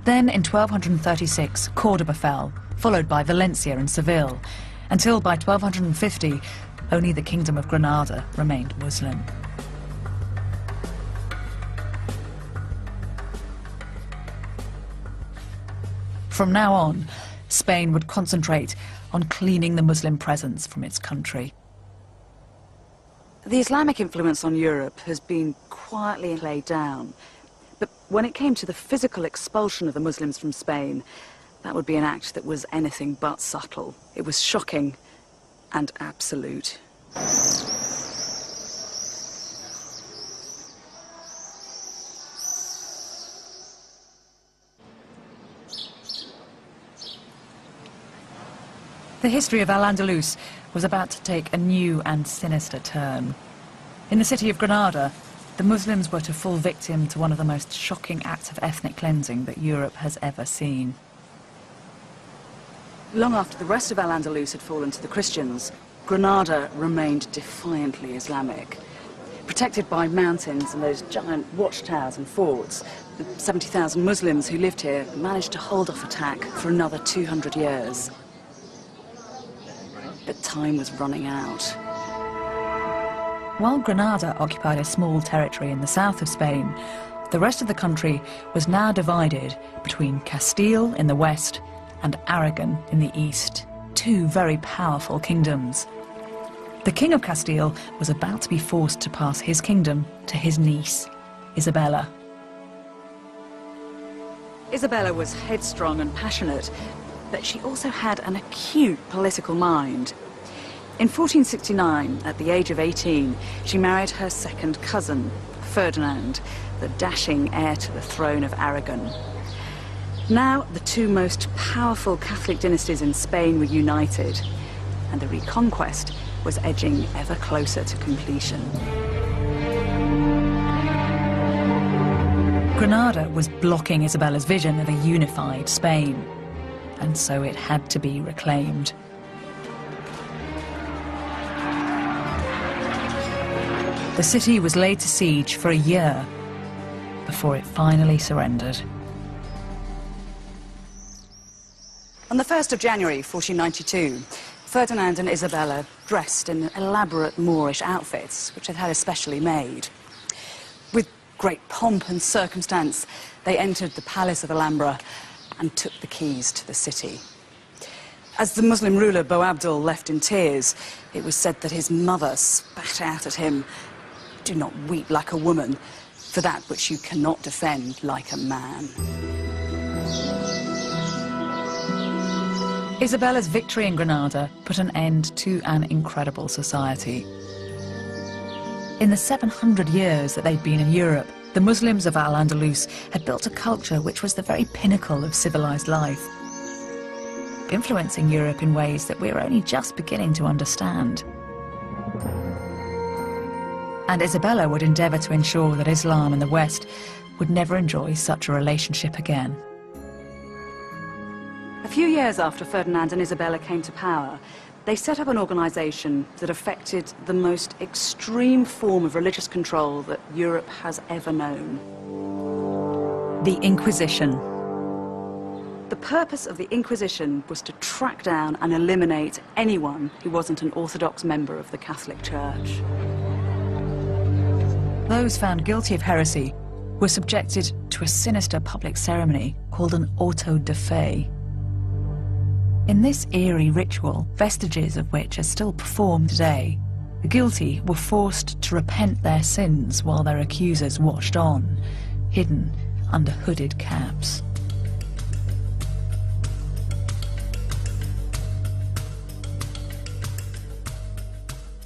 Then, in 1236, Cordoba fell, followed by Valencia and Seville, until by 1250, only the Kingdom of Granada remained Muslim. From now on, Spain would concentrate on cleaning the Muslim presence from its country. The Islamic influence on Europe has been quietly laid down, but when it came to the physical expulsion of the Muslims from Spain, that would be an act that was anything but subtle. It was shocking and absolute. The history of Al-Andalus was about to take a new and sinister turn. In the city of Granada, the Muslims were to fall victim to one of the most shocking acts of ethnic cleansing that Europe has ever seen. Long after the rest of Al-Andalus had fallen to the Christians, Granada remained defiantly Islamic. Protected by mountains and those giant watchtowers and forts, the 70,000 Muslims who lived here managed to hold off attack for another 200 years. But time was running out. While Granada occupied a small territory in the south of Spain, the rest of the country was now divided between Castile in the west and Aragon in the east, two very powerful kingdoms. The King of Castile was about to be forced to pass his kingdom to his niece, Isabella. Isabella was headstrong and passionate, but she also had an acute political mind. In 1469, at the age of 18, she married her second cousin, Ferdinand, the dashing heir to the throne of Aragon. Now, the two most powerful Catholic dynasties in Spain were united, and the reconquest was edging ever closer to completion. Granada was blocking Isabella's vision of a unified Spain, and so it had to be reclaimed. The city was laid to siege for a year before it finally surrendered. On the 1st of January 1492, Ferdinand and Isabella, dressed in elaborate Moorish outfits, which they'd had especially made. With great pomp and circumstance, they entered the Palace of Alhambra and took the keys to the city. As the Muslim ruler Boabdil left in tears, it was said that his mother spat out at him, "Do not weep like a woman, for that which you cannot defend like a man." Isabella's victory in Granada put an end to an incredible society. In the 700 years that they'd been in Europe, the Muslims of Al-Andalus had built a culture which was the very pinnacle of civilized life, influencing Europe in ways that we're only just beginning to understand. And Isabella would endeavour to ensure that Islam and the West would never enjoy such a relationship again. A few years after Ferdinand and Isabella came to power, they set up an organisation that affected the most extreme form of religious control that Europe has ever known. The Inquisition. The purpose of the Inquisition was to track down and eliminate anyone who wasn't an Orthodox member of the Catholic Church. Those found guilty of heresy were subjected to a sinister public ceremony called an auto de fe. In this eerie ritual, vestiges of which are still performed today, the guilty were forced to repent their sins while their accusers watched on, hidden under hooded caps.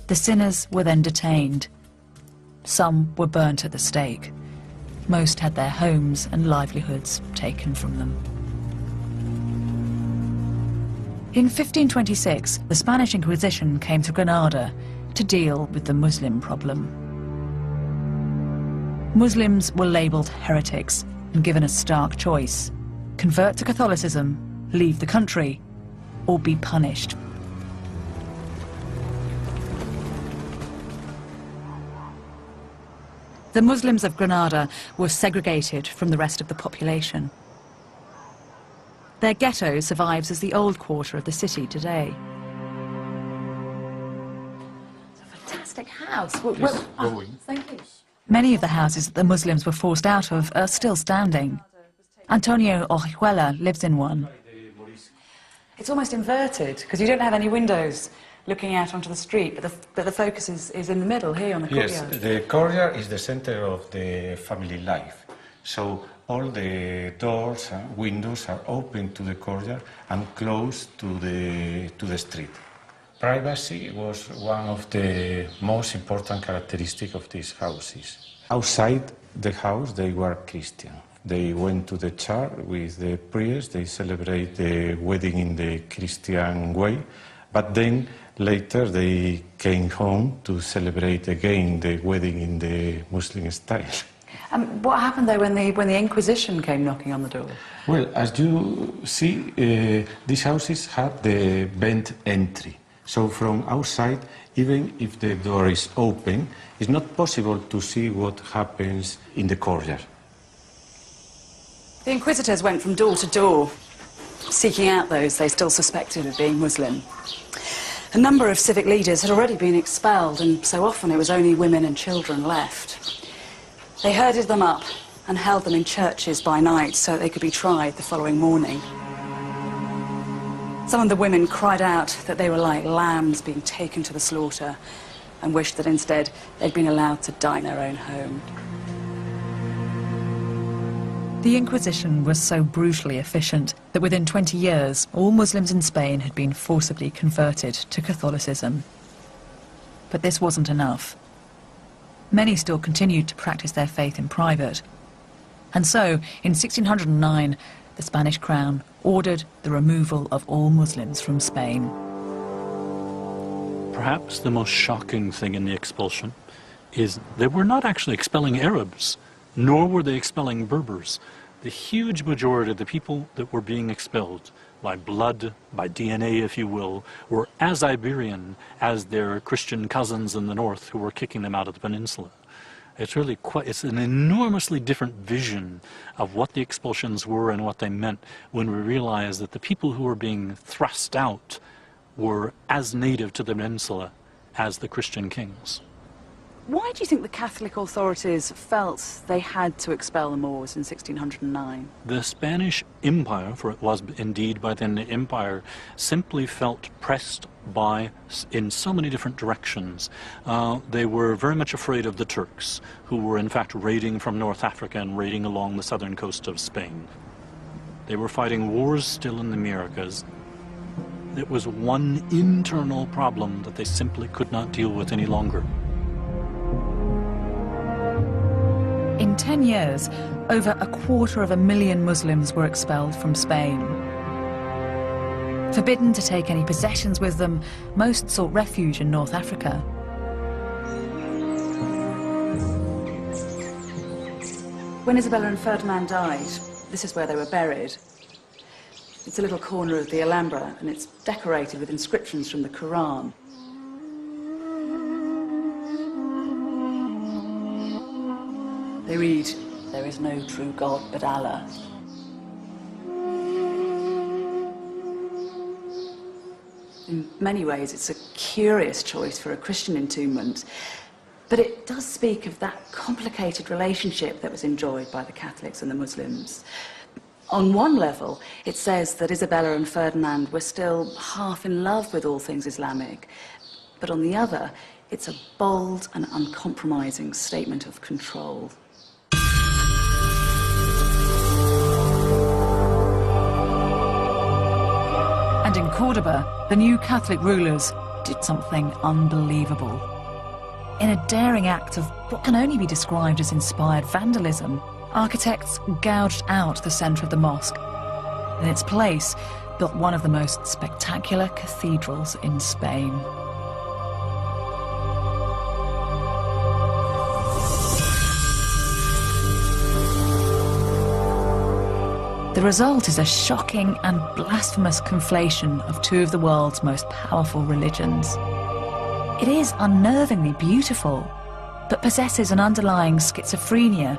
The sinners were then detained. Some were burnt at the stake. Most had their homes and livelihoods taken from them. In 1526, the Spanish Inquisition came to Granada to deal with the Muslim problem. Muslims were labelled heretics and given a stark choice: convert to Catholicism, leave the country, or be punished. The Muslims of Granada were segregated from the rest of the population. Their ghetto survives as the old quarter of the city today. It's a fantastic house. Thank you. Many of the houses that the Muslims were forced out of are still standing. Antonio Orihuela lives in one. It's almost inverted, because you don't have any windows looking out onto the street, but the focus is in the middle, here on the courtyard. Yes, the courtyard is the center of the family life. So all the doors and windows are open to the courtyard and closed to the street. Privacy was one of the most important characteristics of these houses. Outside the house, they were Christian. They went to the church with the prayers, they celebrate the wedding in the Christian way, but then later they came home to celebrate again the wedding in the Muslim style. What happened though when the Inquisition came knocking on the door? Well, as you see, these houses had the bent entry. So from outside, even if the door is open, it's not possible to see what happens in the courtyard. The Inquisitors went from door to door, seeking out those they still suspected of being Muslim. A number of civic leaders had already been expelled, and so often it was only women and children left. They herded them up and held them in churches by night so they could be tried the following morning. Some of the women cried out that they were like lambs being taken to the slaughter and wished that instead they'd been allowed to die in their own home. The Inquisition was so brutally efficient that within 20 years, all Muslims in Spain had been forcibly converted to Catholicism. But this wasn't enough. Many still continued to practice their faith in private. And so, in 1609, the Spanish crown ordered the removal of all Muslims from Spain. Perhaps the most shocking thing in the expulsion is they were not actually expelling Arabs, nor were they expelling Berbers. The huge majority of the people that were being expelled by blood, by DNA, if you will, were as Iberian as their Christian cousins in the north who were kicking them out of the peninsula. It's really it's an enormously different vision of what the expulsions were and what they meant when we realize that the people who were being thrust out were as native to the peninsula as the Christian kings. Why do you think the Catholic authorities felt they had to expel the Moors in 1609? The Spanish Empire, for it was indeed by then the empire, simply felt pressed in so many different directions. They were very much afraid of the Turks, who were in fact raiding from North Africa and raiding along the southern coast of Spain. They were fighting wars still in the Americas. It was one internal problem that they simply could not deal with any longer. In 10 years, over 250,000 Muslims were expelled from Spain. Forbidden to take any possessions with them, most sought refuge in North Africa. When Isabella and Ferdinand died, this is where they were buried. It's a little corner of the Alhambra, and it's decorated with inscriptions from the Quran. They read, "There is no true God but Allah." In many ways, it's a curious choice for a Christian entombment, but it does speak of that complicated relationship that was enjoyed by the Catholics and the Muslims. On one level, it says that Isabella and Ferdinand were still half in love with all things Islamic, but on the other, it's a bold and uncompromising statement of control. And in Cordoba, the new Catholic rulers did something unbelievable. In a daring act of what can only be described as inspired vandalism, architects gouged out the centre of the mosque. In its place, built one of the most spectacular cathedrals in Spain. The result is a shocking and blasphemous conflation of two of the world's most powerful religions. It is unnervingly beautiful, but possesses an underlying schizophrenia,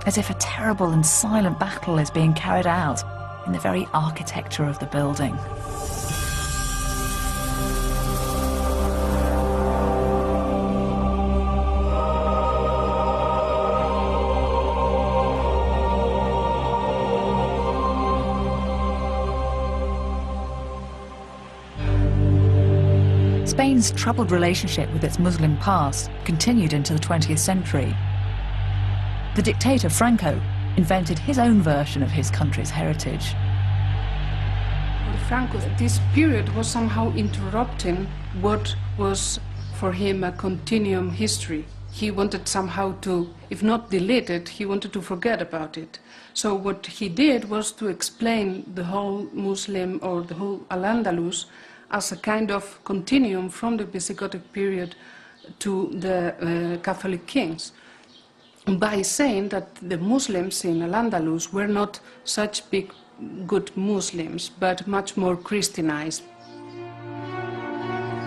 as if a terrible and silent battle is being carried out in the very architecture of the building. Spain's troubled relationship with its Muslim past continued into the 20th century. The dictator Franco invented his own version of his country's heritage. Franco, this period was somehow interrupting what was for him a continuum history. He wanted somehow to, if not delete it, he wanted to forget about it. So what he did was to explain the whole Muslim or the whole Al-Andalus as a kind of continuum from the Visigothic period to the Catholic kings, by saying that the Muslims in Al-Andalus were not such big, good Muslims, but much more Christianized.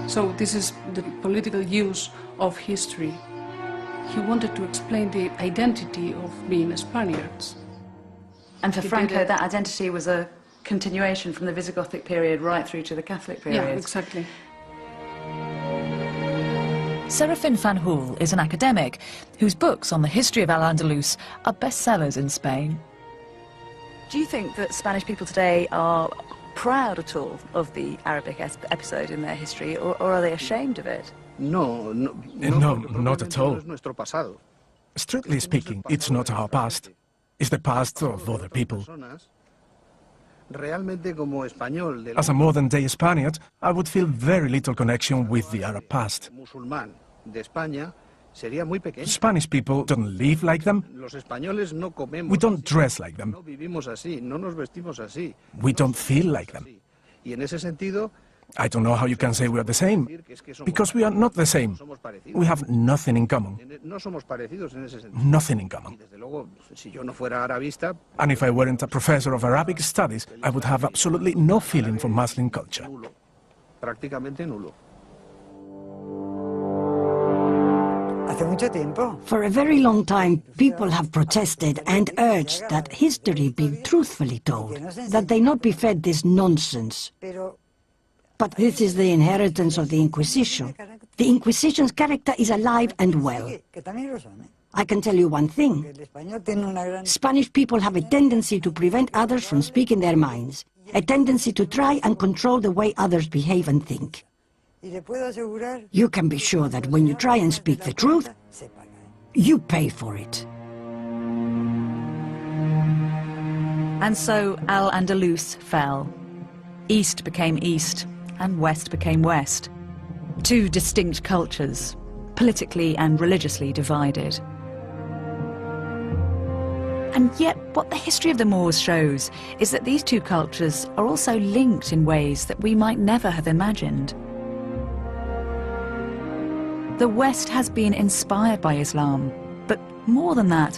So this is the political use of history. He wanted to explain the identity of being Spaniards. And for Franco, that identity was a continuation from the Visigothic period right through to the Catholic period. Yeah, exactly. Serafin Fanjul is an academic whose books on the history of Al-Andalus are bestsellers in Spain. Do you think that Spanish people today are proud at all of the Arabic episode in their history, or are they ashamed of it? No, not at all. Strictly speaking, it's not our past. It's the past of other people. As a modern-day Spaniard, I would feel very little connection with the Arab past. Spanish people don't live like them. We don't dress like them. We don't feel like them. I don't know how you can say we are the same, because we are not the same. We have nothing in common. Nothing in common. And if I weren't a professor of Arabic studies, I would have absolutely no feeling for Muslim culture. For a very long time, people have protested and urged that history be truthfully told, that they not be fed this nonsense. But this is the inheritance of the Inquisition. The Inquisition's character is alive and well. I can tell you one thing. Spanish people have a tendency to prevent others from speaking their minds, a tendency to try and control the way others behave and think. You can be sure that when you try and speak the truth, you pay for it. And so Al-Andalus fell. East became East, and West became West. Two distinct cultures, politically and religiously divided. And yet, what the history of the Moors shows is that these two cultures are also linked in ways that we might never have imagined. The West has been inspired by Islam, but more than that,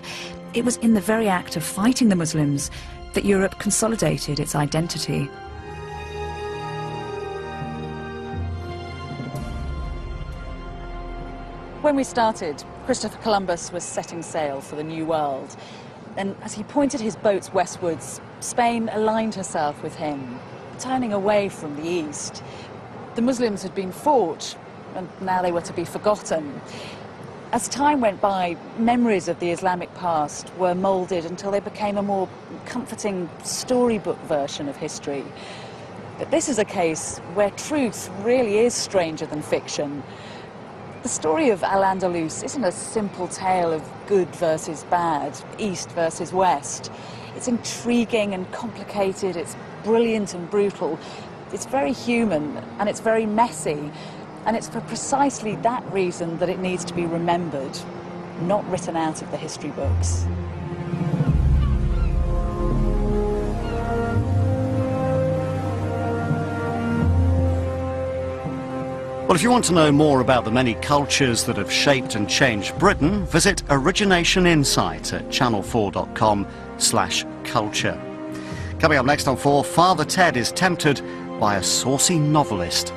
it was in the very act of fighting the Muslims that Europe consolidated its identity. When we started, Christopher Columbus was setting sail for the New World. And as he pointed his boats westwards, Spain aligned herself with him, turning away from the east. The Muslims had been fought, and now they were to be forgotten. As time went by, memories of the Islamic past were moulded until they became a more comforting storybook version of history. But this is a case where truth really is stranger than fiction. The story of Al-Andalus isn't a simple tale of good versus bad, East versus West. It's intriguing and complicated, it's brilliant and brutal, it's very human and it's very messy. And it's for precisely that reason that it needs to be remembered, not written out of the history books. Well, if you want to know more about the many cultures that have shaped and changed Britain, visit Origination Insight at channel4.com/culture. Coming up next on 4, Father Ted is tempted by a saucy novelist.